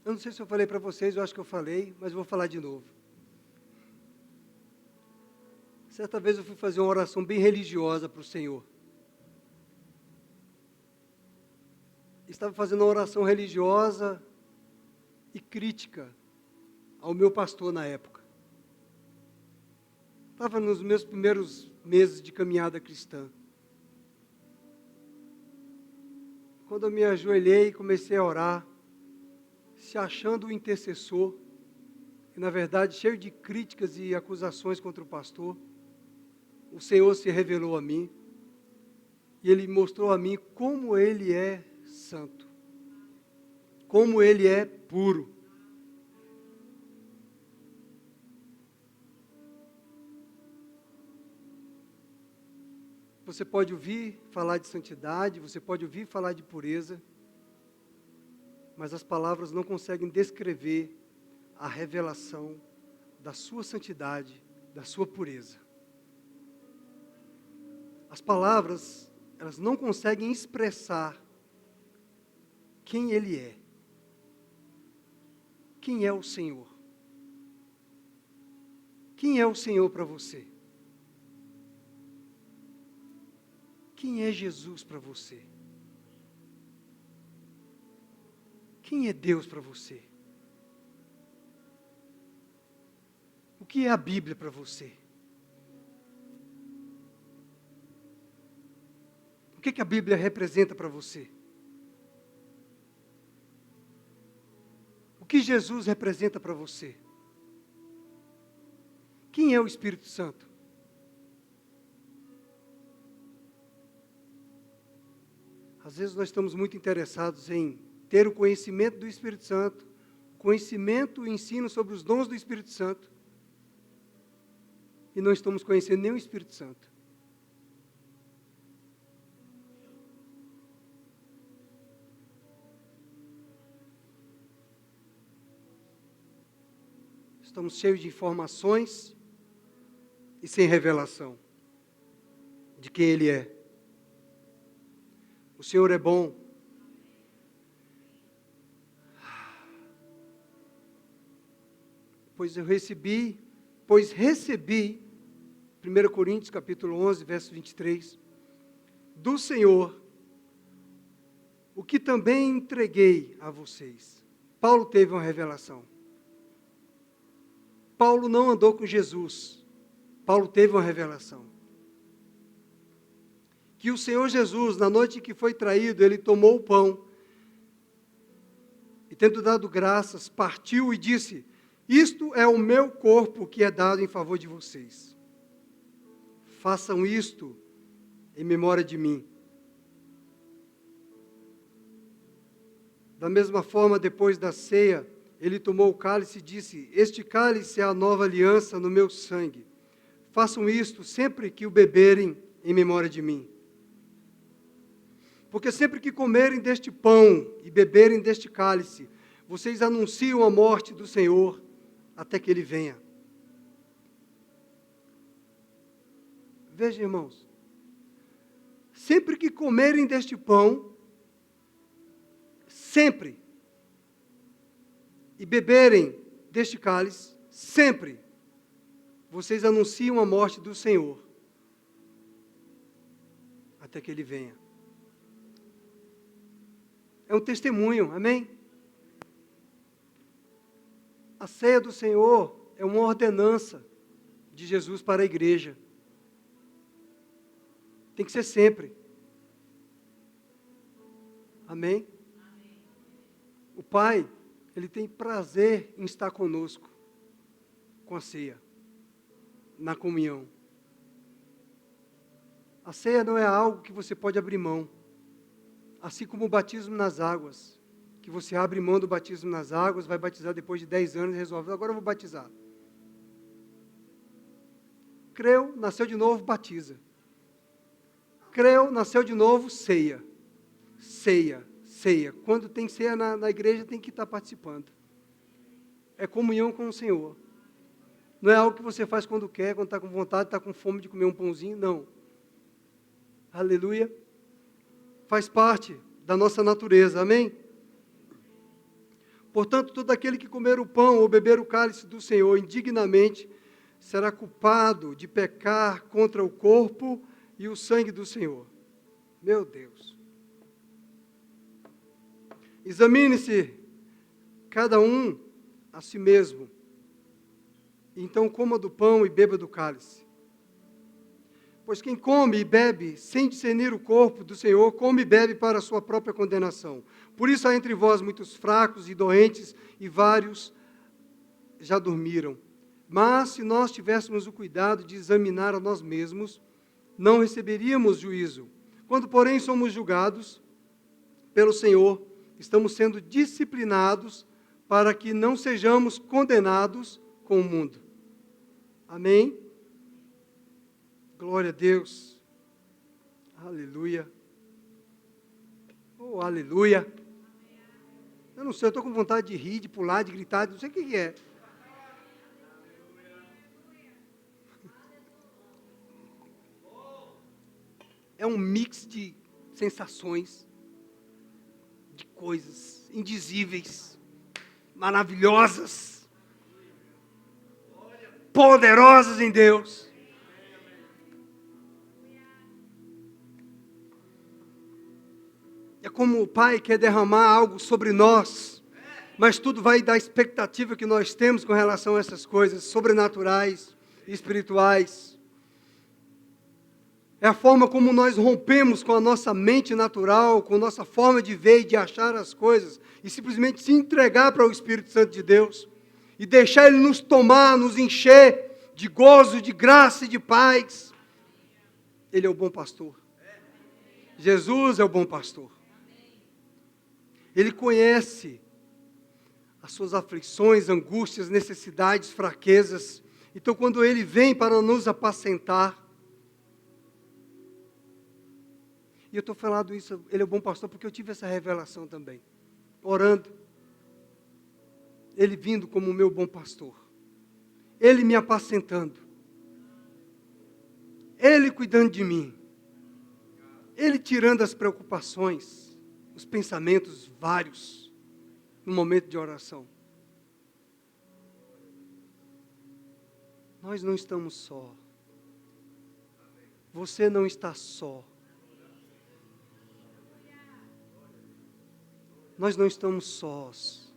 Eu não sei se eu falei para vocês, eu acho que eu falei, mas vou falar de novo. Certa vez eu fui fazer uma oração bem religiosa para o Senhor. Estava fazendo uma oração religiosa e crítica ao meu pastor na época. Estava nos meus primeiros meses de caminhada cristã. Quando eu me ajoelhei e comecei a orar, se achando o intercessor, e na verdade cheio de críticas e acusações contra o pastor, o Senhor se revelou a mim, e Ele mostrou a mim como Ele é santo, como Ele é puro. Você pode ouvir falar de santidade, você pode ouvir falar de pureza, mas as palavras não conseguem descrever a revelação da sua santidade, da sua pureza. As palavras, elas não conseguem expressar quem Ele é. Quem é o Senhor? Quem é o Senhor para você? Quem é Jesus para você? Quem é Deus para você? O que é a Bíblia para você? O que a Bíblia representa para você? O que Jesus representa para você? Quem é o Espírito Santo? Às vezes nós estamos muito interessados em ter o conhecimento do Espírito Santo, conhecimento e ensino sobre os dons do Espírito Santo, e não estamos conhecendo nem o Espírito Santo. Estamos cheios de informações e sem revelação de quem Ele é. O Senhor é bom. Pois recebi, 1 Coríntios capítulo 11, verso 23, do Senhor, o que também entreguei a vocês. Paulo teve uma revelação. Paulo não andou com Jesus. Paulo teve uma revelação. Que o Senhor Jesus, na noite que foi traído, Ele tomou o pão, e tendo dado graças, partiu e disse: isto é o meu corpo que é dado em favor de vocês. Façam isto em memória de mim. Da mesma forma, depois da ceia, Ele tomou o cálice e disse: este cálice é a nova aliança no meu sangue. Façam isto sempre que o beberem em memória de mim. Porque sempre que comerem deste pão e beberem deste cálice, vocês anunciam a morte do Senhor até que Ele venha. Veja, irmãos, sempre que comerem deste pão, sempre, e beberem deste cálice, sempre, vocês anunciam a morte do Senhor até que Ele venha. É um testemunho, amém? A ceia do Senhor é uma ordenança de Jesus para a igreja. Tem que ser sempre. Amém? O Pai, Ele tem prazer em estar conosco, com a ceia, na comunhão. A ceia não é algo que você pode abrir mão. Assim como o batismo nas águas, que você abre mão do batismo nas águas, vai batizar depois de 10 anos e resolve: agora eu vou batizar. Creu, nasceu de novo, batiza. Creu, nasceu de novo, ceia. Ceia, ceia. Quando tem ceia na igreja, tem que estar participando. É comunhão com o Senhor. Não é algo que você faz quando quer, quando está com vontade, está com fome de comer um pãozinho, não. Aleluia. Faz parte da nossa natureza, amém? Portanto, todo aquele que comer o pão ou beber o cálice do Senhor indignamente, será culpado de pecar contra o corpo e o sangue do Senhor. Meu Deus. Examine-se cada um a si mesmo. Então coma do pão e beba do cálice. Pois quem come e bebe sem discernir o corpo do Senhor, come e bebe para a sua própria condenação. Por isso há entre vós muitos fracos e doentes, e vários já dormiram. Mas se nós tivéssemos o cuidado de examinar a nós mesmos, não receberíamos juízo. Quando, porém, somos julgados pelo Senhor, estamos sendo disciplinados para que não sejamos condenados com o mundo. Amém? Glória a Deus. Aleluia. Oh, aleluia. Eu não sei, eu estou com vontade de rir, de pular, de gritar, não sei o que é. É um mix de sensações, de coisas indizíveis, maravilhosas, poderosas em Deus. É como o Pai quer derramar algo sobre nós, mas tudo vai da expectativa que nós temos com relação a essas coisas sobrenaturais, espirituais. É a forma como nós rompemos com a nossa mente natural, com a nossa forma de ver e de achar as coisas, e simplesmente se entregar para o Espírito Santo de Deus, e deixar Ele nos tomar, nos encher de gozo, de graça e de paz. Ele é o bom pastor. Jesus é o bom pastor. Ele conhece as suas aflições, angústias, necessidades, fraquezas. Então, quando Ele vem para nos apacentar, e eu estou falando isso, Ele é o bom pastor, porque eu tive essa revelação também. Orando. Ele vindo como o meu bom pastor. Ele me apacentando. Ele cuidando de mim. Ele tirando as preocupações, os pensamentos vários, no momento de oração. Nós não estamos só. Você não está só. Nós não estamos sós.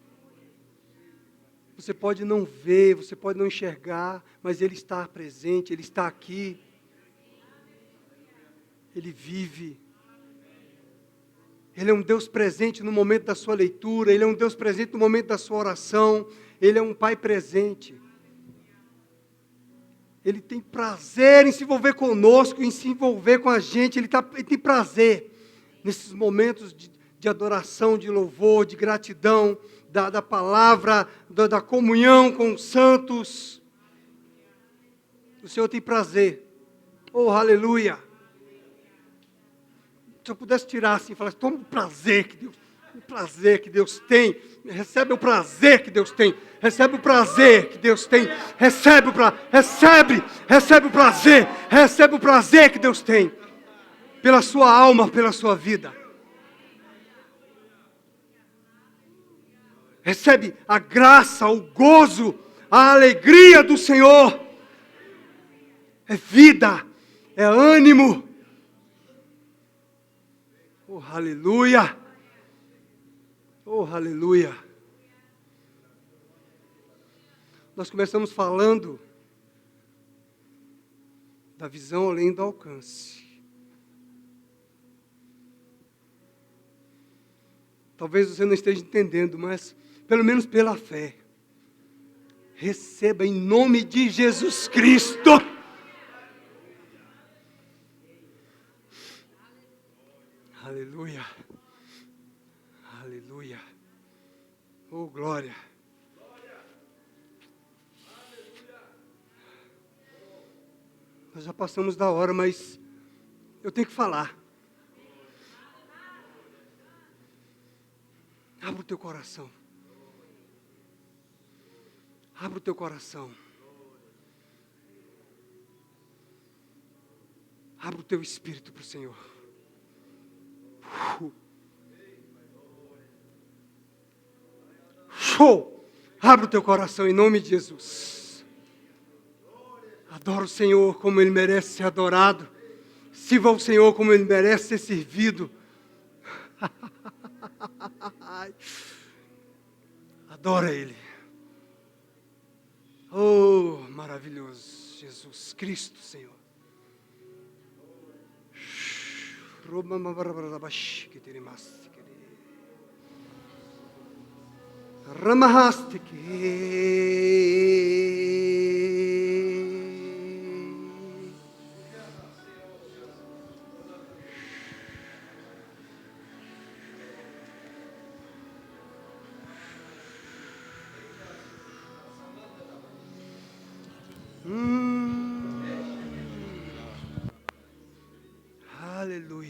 Você pode não ver, você pode não enxergar, mas Ele está presente, Ele está aqui. Ele vive. Ele é um Deus presente no momento da sua leitura, Ele é um Deus presente no momento da sua oração, Ele é um Pai presente. Ele tem prazer em se envolver conosco, em se envolver com a gente, Ele tem prazer nesses momentos de adoração, de louvor, de gratidão, da palavra, da comunhão com os santos. O Senhor tem prazer. Oh, aleluia. Se eu pudesse tirar assim, falar, toma o prazer que Deus tem, recebe o prazer que Deus tem, recebe o prazer que Deus tem, recebe o prazer que Deus tem, pela sua alma, pela sua vida. Recebe a graça, o gozo, a alegria do Senhor. É vida, é ânimo. Oh, aleluia! Oh, aleluia! Nós começamos falando da visão além do alcance. Talvez você não esteja entendendo, mas pelo menos pela fé, receba em nome de Jesus Cristo. Aleluia. Aleluia. Oh, glória. Nós já passamos da hora, mas eu tenho que falar. Abra o teu coração. Abra o teu coração. Abra o teu espírito para o Senhor. Show! Abra o teu coração em nome de Jesus. Adora o Senhor como Ele merece ser adorado. Sirva ao Senhor como Ele merece ser servido. Adora Ele. Oh, maravilhoso Jesus Cristo, Senhor. Aleluia.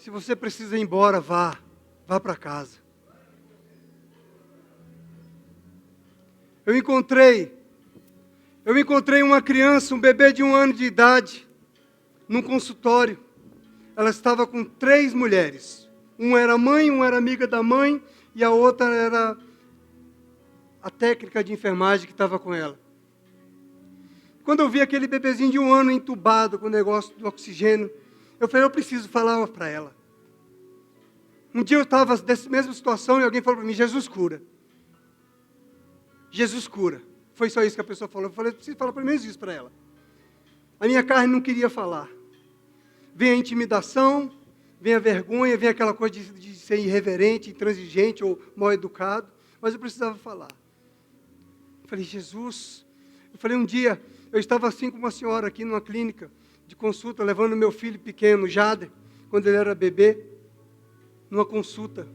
Se você precisa ir embora, vá para casa. Eu encontrei uma criança, um bebê de 1 ano de idade, num consultório. Ela estava com 3 mulheres. Uma era mãe, uma era amiga da mãe, e a outra era a técnica de enfermagem que estava com ela. Quando eu vi aquele bebezinho de 1 ano entubado com o negócio do oxigênio, eu falei, eu preciso falar para ela. Um dia eu estava nessa mesma situação e alguém falou para mim, Jesus cura. Jesus cura. Foi só isso que a pessoa falou. Eu falei, eu preciso falar pelo menos isso para ela. A minha carne não queria falar. Vem a intimidação, vem a vergonha, vem aquela coisa de ser irreverente, intransigente ou mal educado. Mas eu precisava falar. Eu falei, Jesus. Eu falei, um dia, eu estava assim com uma senhora aqui numa clínica de consulta, levando meu filho pequeno, Jader, quando ele era bebê, numa consulta.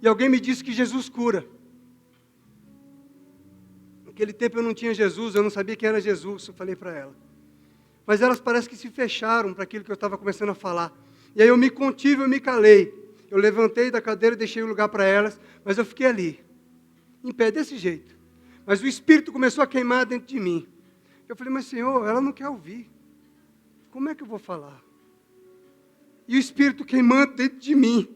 E alguém me disse que Jesus cura. Naquele tempo eu não tinha Jesus, eu não sabia quem era Jesus, eu falei para ela. Mas elas parece que se fecharam para aquilo que eu estava começando a falar. E aí eu me contive, eu me calei. Eu levantei da cadeira e deixei o lugar para elas, mas eu fiquei ali, em pé, desse jeito. Mas o Espírito começou a queimar dentro de mim. Eu falei, mas Senhor, ela não quer ouvir. Como é que eu vou falar? E o Espírito queimando dentro de mim.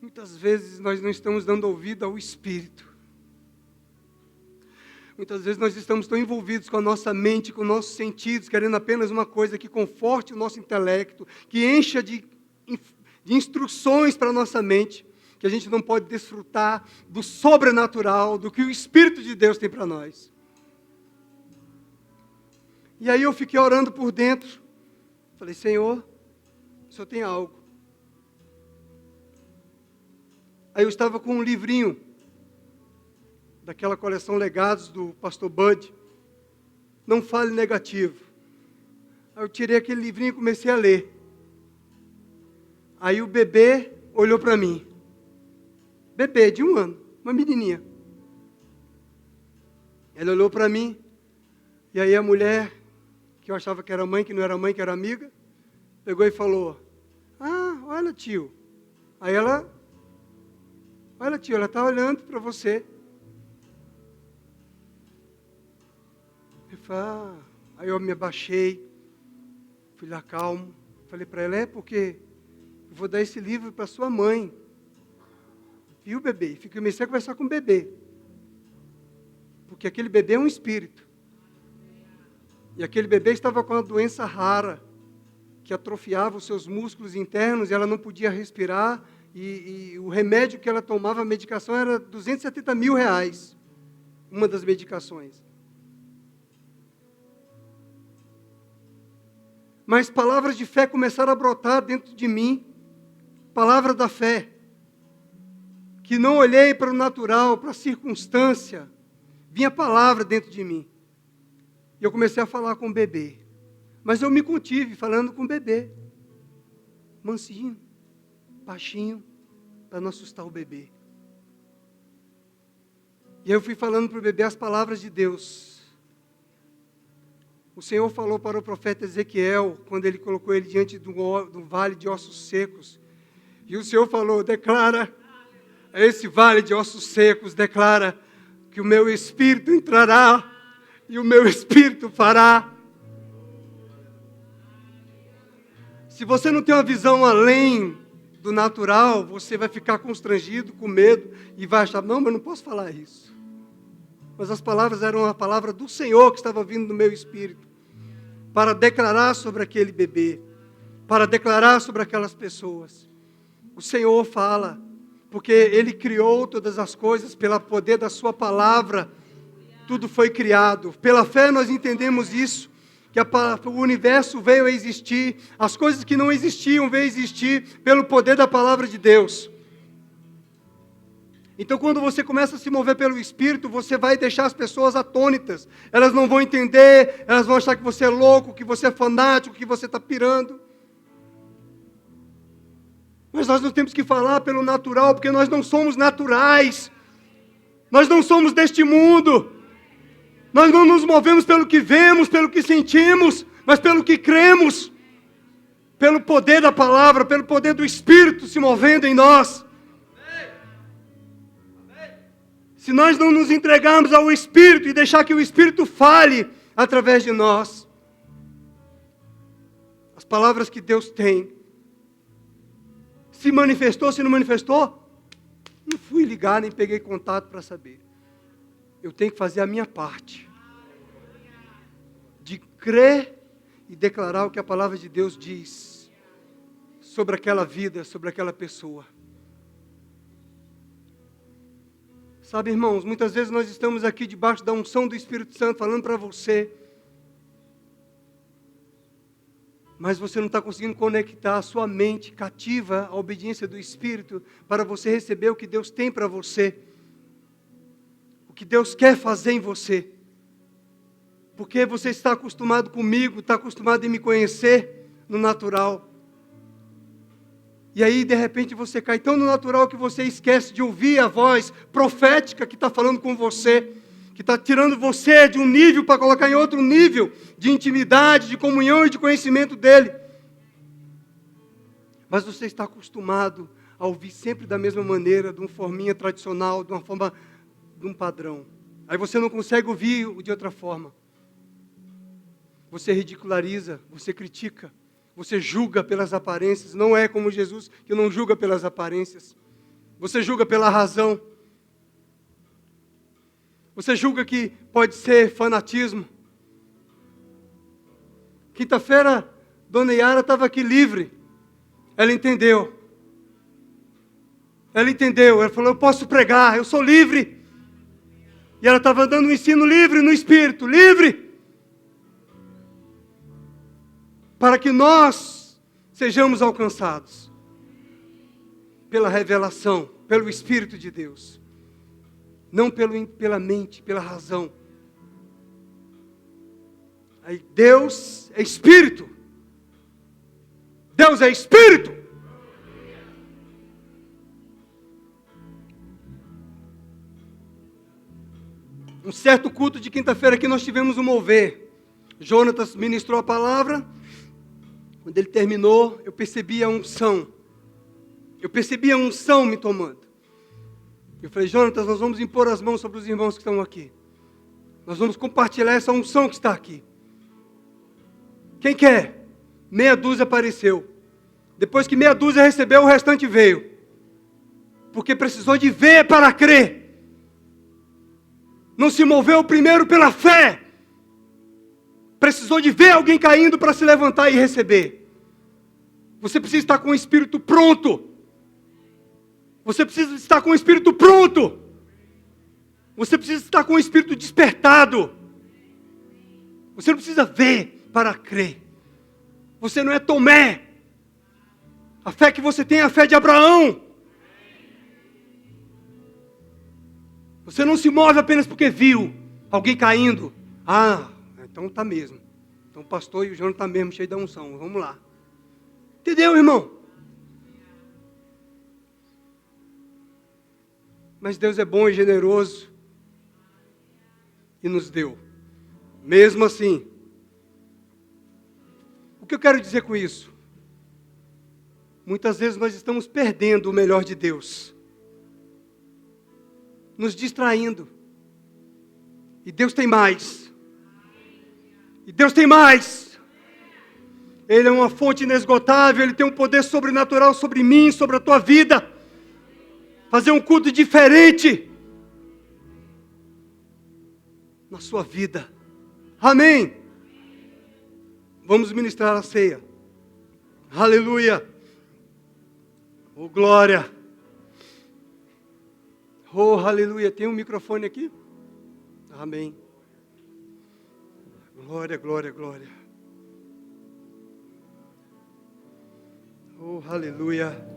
Muitas vezes nós não estamos dando ouvido ao Espírito. Muitas vezes nós estamos tão envolvidos com a nossa mente, com nossos sentidos, querendo apenas uma coisa que conforte o nosso intelecto, que encha de instruções para a nossa mente, que a gente não pode desfrutar do sobrenatural, do que o Espírito de Deus tem para nós. E aí eu fiquei orando por dentro. Falei, Senhor, o Senhor tem algo. Aí eu estava com um livrinho, daquela coleção Legados do pastor Bud, Não Fale Negativo. Aí eu tirei aquele livrinho e comecei a ler. Aí o bebê olhou para mim. Bebê de 1 ano, uma menininha. Ele olhou para mim, e aí a mulher, que eu achava que era mãe, que não era mãe, que era amiga, pegou e falou, olha tio. Aí ela, olha tio, ela está olhando para você. Eu falei, Aí eu me abaixei, fui lá calmo, falei para ela, porque eu vou dar esse livro para sua mãe. E o bebê? Comecei a conversar com o bebê. Porque aquele bebê é um espírito. E aquele bebê estava com uma doença rara, que atrofiava os seus músculos internos, e ela não podia respirar, e o remédio que ela tomava, a medicação, era R$270 mil, uma das medicações. Mas palavras de fé começaram a brotar dentro de mim, palavra da fé, que não olhei para o natural, para a circunstância, vinha palavra dentro de mim. E eu comecei a falar com o bebê. Mas eu me contive falando com o bebê. Mansinho, baixinho, para não assustar o bebê. E aí eu fui falando para o bebê as palavras de Deus. O Senhor falou para o profeta Ezequiel, quando ele colocou ele diante do vale de ossos secos. E o Senhor falou, declara, a esse vale de ossos secos, declara que o meu Espírito entrará e o meu Espírito fará. Se você não tem uma visão além do natural, você vai ficar constrangido, com medo, e vai achar, não, mas não posso falar isso. Mas as palavras eram a palavra do Senhor que estava vindo do meu espírito, para declarar sobre aquele bebê, para declarar sobre aquelas pessoas. O Senhor fala, porque Ele criou todas as coisas, pelo poder da sua palavra, tudo foi criado. Pela fé nós entendemos isso, que o universo veio a existir, as coisas que não existiam veio a existir pelo poder da palavra de Deus. Então quando você começa a se mover pelo Espírito, você vai deixar as pessoas atônitas. Elas não vão entender, elas vão achar que você é louco, que você é fanático, que você está pirando. Mas nós não temos que falar pelo natural, porque nós não somos naturais. Nós não somos deste mundo. Nós não nos movemos pelo que vemos, pelo que sentimos, mas pelo que cremos. Pelo poder da palavra, pelo poder do Espírito se movendo em nós. Se nós não nos entregarmos ao Espírito e deixar que o Espírito fale através de nós, as palavras que Deus tem, se manifestou, se não manifestou, não fui ligar, nem peguei contato para saber. Eu tenho que fazer a minha parte, de crer e declarar o que a palavra de Deus diz, sobre aquela vida, sobre aquela pessoa. Sabe, irmãos, muitas vezes nós estamos aqui debaixo da unção do Espírito Santo, falando para você, mas você não está conseguindo conectar a sua mente cativa à obediência do Espírito, para você receber o que Deus tem para você, o que Deus quer fazer em você, porque você está acostumado comigo, está acostumado em me conhecer no natural, e aí de repente você cai tão no natural que você esquece de ouvir a voz profética que está falando com você, que está tirando você de um nível para colocar em outro nível de intimidade, de comunhão e de conhecimento dele. Mas você está acostumado a ouvir sempre da mesma maneira, de uma forminha tradicional, de uma forma, de um padrão. Aí você não consegue ouvir de outra forma. Você ridiculariza, você critica, você julga pelas aparências. Não é como Jesus, que não julga pelas aparências. Você julga pela razão. Você julga que pode ser fanatismo. Quinta-feira, Dona Yara estava aqui livre. Ela entendeu. Ela falou, eu posso pregar, eu sou livre. E ela estava dando um ensino livre no Espírito, livre. Para que nós sejamos alcançados pela revelação, pelo Espírito de Deus. Não pela mente, pela razão. Aí Deus é Espírito. Deus é Espírito. Um certo culto de quinta-feira aqui nós tivemos um mover. Jonatas ministrou a palavra. Quando ele terminou, eu percebi a unção. Eu percebi a unção me tomando. Eu falei, Jonatas, nós vamos impor as mãos sobre os irmãos que estão aqui. Nós vamos compartilhar essa unção que está aqui. Quem quer? Meia dúzia apareceu. Depois que meia dúzia recebeu, o restante veio. Porque precisou de ver para crer. Não se moveu primeiro pela fé. Precisou de ver alguém caindo para se levantar e receber. Você precisa estar com o espírito pronto. Você precisa estar com o espírito pronto. Você precisa estar com o espírito despertado. Você não precisa ver para crer. Você não é Tomé. A fé que você tem é a fé de Abraão. Você não se move apenas porque viu alguém caindo. Ah, então tá mesmo. Então o pastor e o João tá mesmo cheio da unção. Vamos lá. Entendeu, irmão? Mas Deus é bom e generoso. E nos deu. Mesmo assim. O que eu quero dizer com isso? Muitas vezes nós estamos perdendo o melhor de Deus. Nos distraindo. E Deus tem mais. E Deus tem mais. Ele é uma fonte inesgotável. Ele tem um poder sobrenatural sobre mim, sobre a tua vida. Fazer um culto diferente na sua vida. Amém. Vamos ministrar a ceia. Aleluia. Oh, glória. Oh, aleluia. Tem um microfone aqui? Amém. Glória, glória, glória. Oh, aleluia.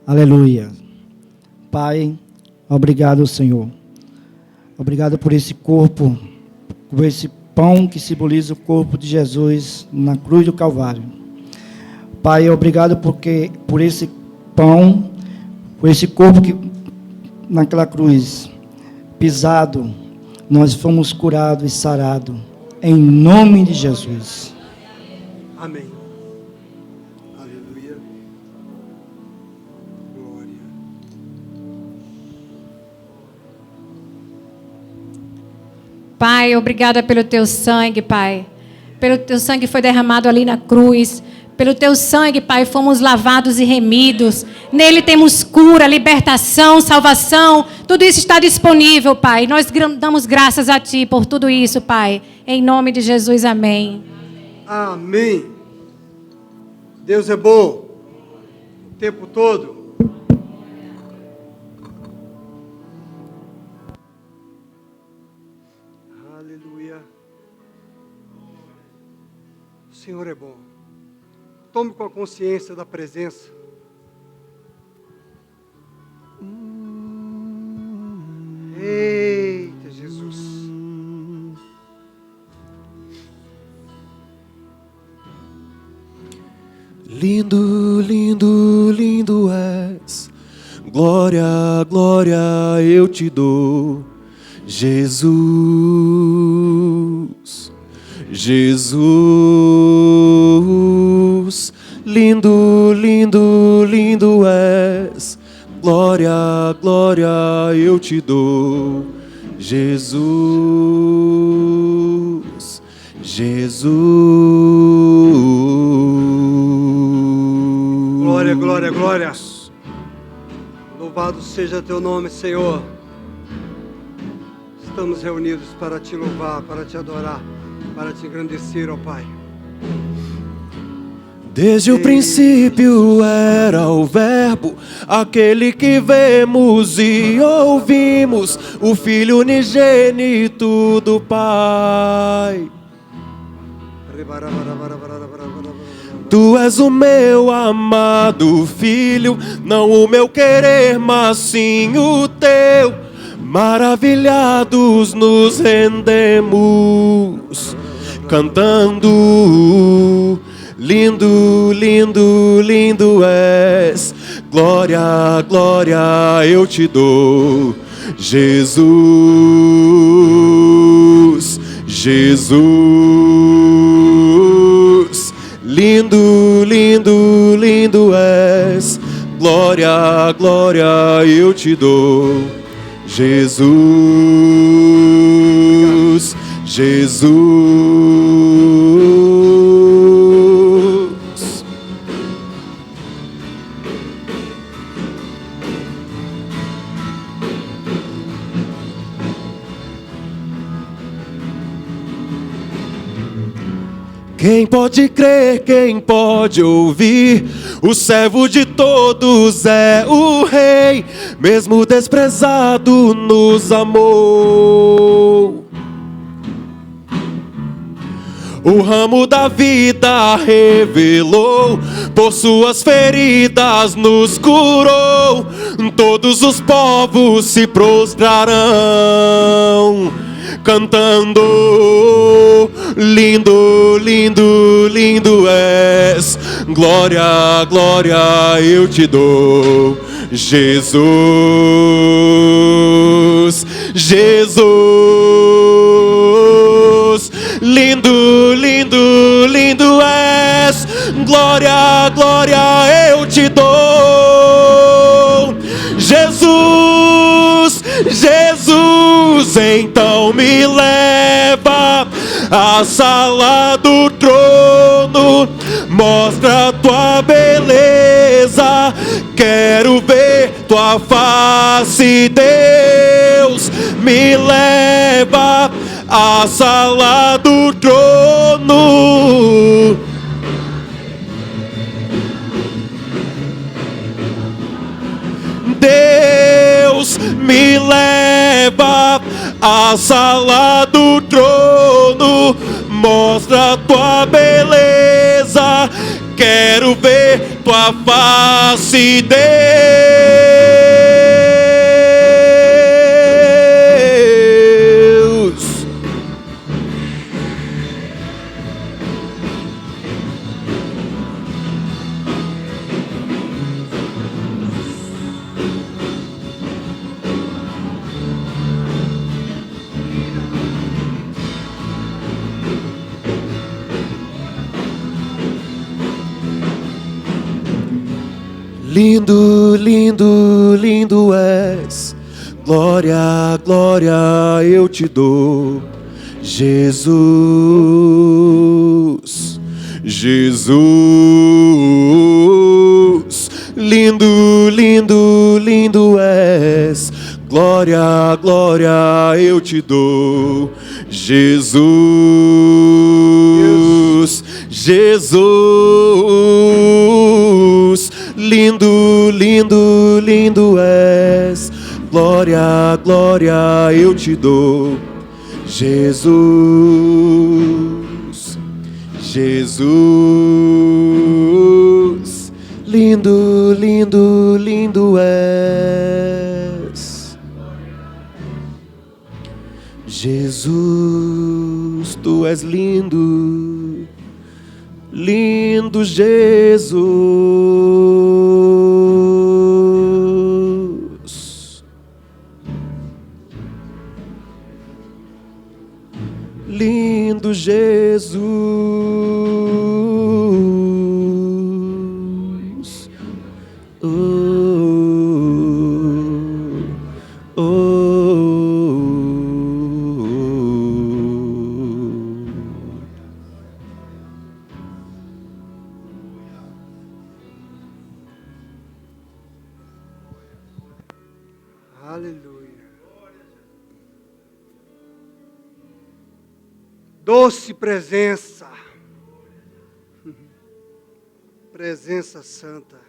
Aleluia. Pai, obrigado, Senhor. Obrigado por esse corpo, por esse pão que simboliza o corpo de Jesus na cruz do Calvário. Pai, obrigado por esse pão, por esse corpo que naquela cruz pisado, nós fomos curados e sarados, em nome de Jesus. Amém. Aleluia. Glória. Pai, obrigada pelo teu sangue, Pai. Pelo teu sangue foi derramado ali na cruz. Pelo teu sangue, Pai, fomos lavados e remidos. Nele temos cura, libertação, salvação. Tudo isso está disponível, Pai. Nós damos graças a Ti por tudo isso, Pai. Em nome de Jesus, amém. Amém. Deus é bom o tempo todo. Aleluia. O Senhor é bom. Tome com a consciência da presença. Eita, Jesus. Lindo, lindo, lindo és. Glória, glória eu te dou. Jesus, Jesus. Lindo, lindo, lindo és. Glória, glória eu te dou. Jesus, Jesus. Glória, glória, glória. Louvado seja teu nome, Senhor. Estamos reunidos para te louvar, para te adorar, para te engrandecer, ó Pai. Desde o princípio era o Verbo, aquele que vemos e ouvimos, o Filho unigênito do Pai. Tu és o meu amado Filho, não o meu querer, mas sim o teu. Maravilhados nos rendemos, cantando. Lindo, lindo, lindo és. Glória, glória eu te dou. Jesus, Jesus. Lindo, lindo, lindo és. Glória, glória eu te dou. Jesus, Jesus. Quem pode crer, quem pode ouvir? O servo de todos é o Rei, mesmo desprezado nos amou. O ramo da vida revelou, por suas feridas nos curou. Todos os povos se prostrarão, cantando. Lindo, lindo, lindo és. Glória, glória eu te dou. Jesus, Jesus. Lindo, lindo, lindo és. Glória, glória eu te dou. Jesus, Jesus, então me leva à sala do trono, mostra tua beleza, quero ver tua face, Deus, me leva à sala do trono. Deus, me leva à sala do trono, mostra tua beleza, quero ver tua face, Deus. Lindo, lindo, lindo és. Glória, glória eu te dou, Jesus, Jesus. Lindo, lindo, lindo és. Glória, glória eu te dou, Jesus, Jesus. Lindo, lindo, lindo és. Glória, glória eu te dou, Jesus, Jesus. Lindo, lindo, lindo és. Jesus, tu és lindo, lindo Jesus. Lindo Jesus. Oh, oh. Aleluia. Doce presença. Presença santa.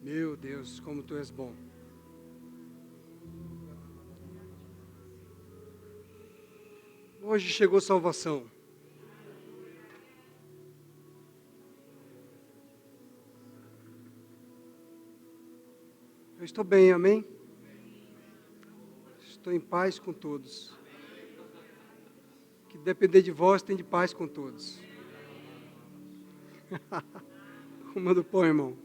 Meu Deus, como tu és bom. Hoje chegou salvação. Eu estou bem, amém? Estou em paz com todos. Que depender de vós, tem de paz com todos. Manda o pão, irmão.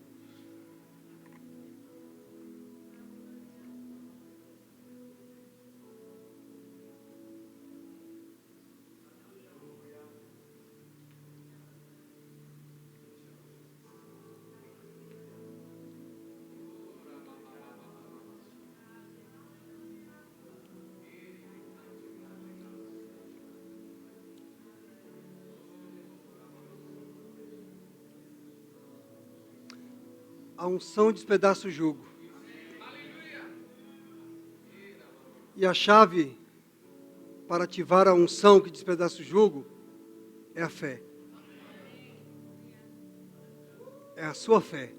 A unção despedaça o jugo. E a chave para ativar a unção que despedaça o jugo é a fé. É a sua fé.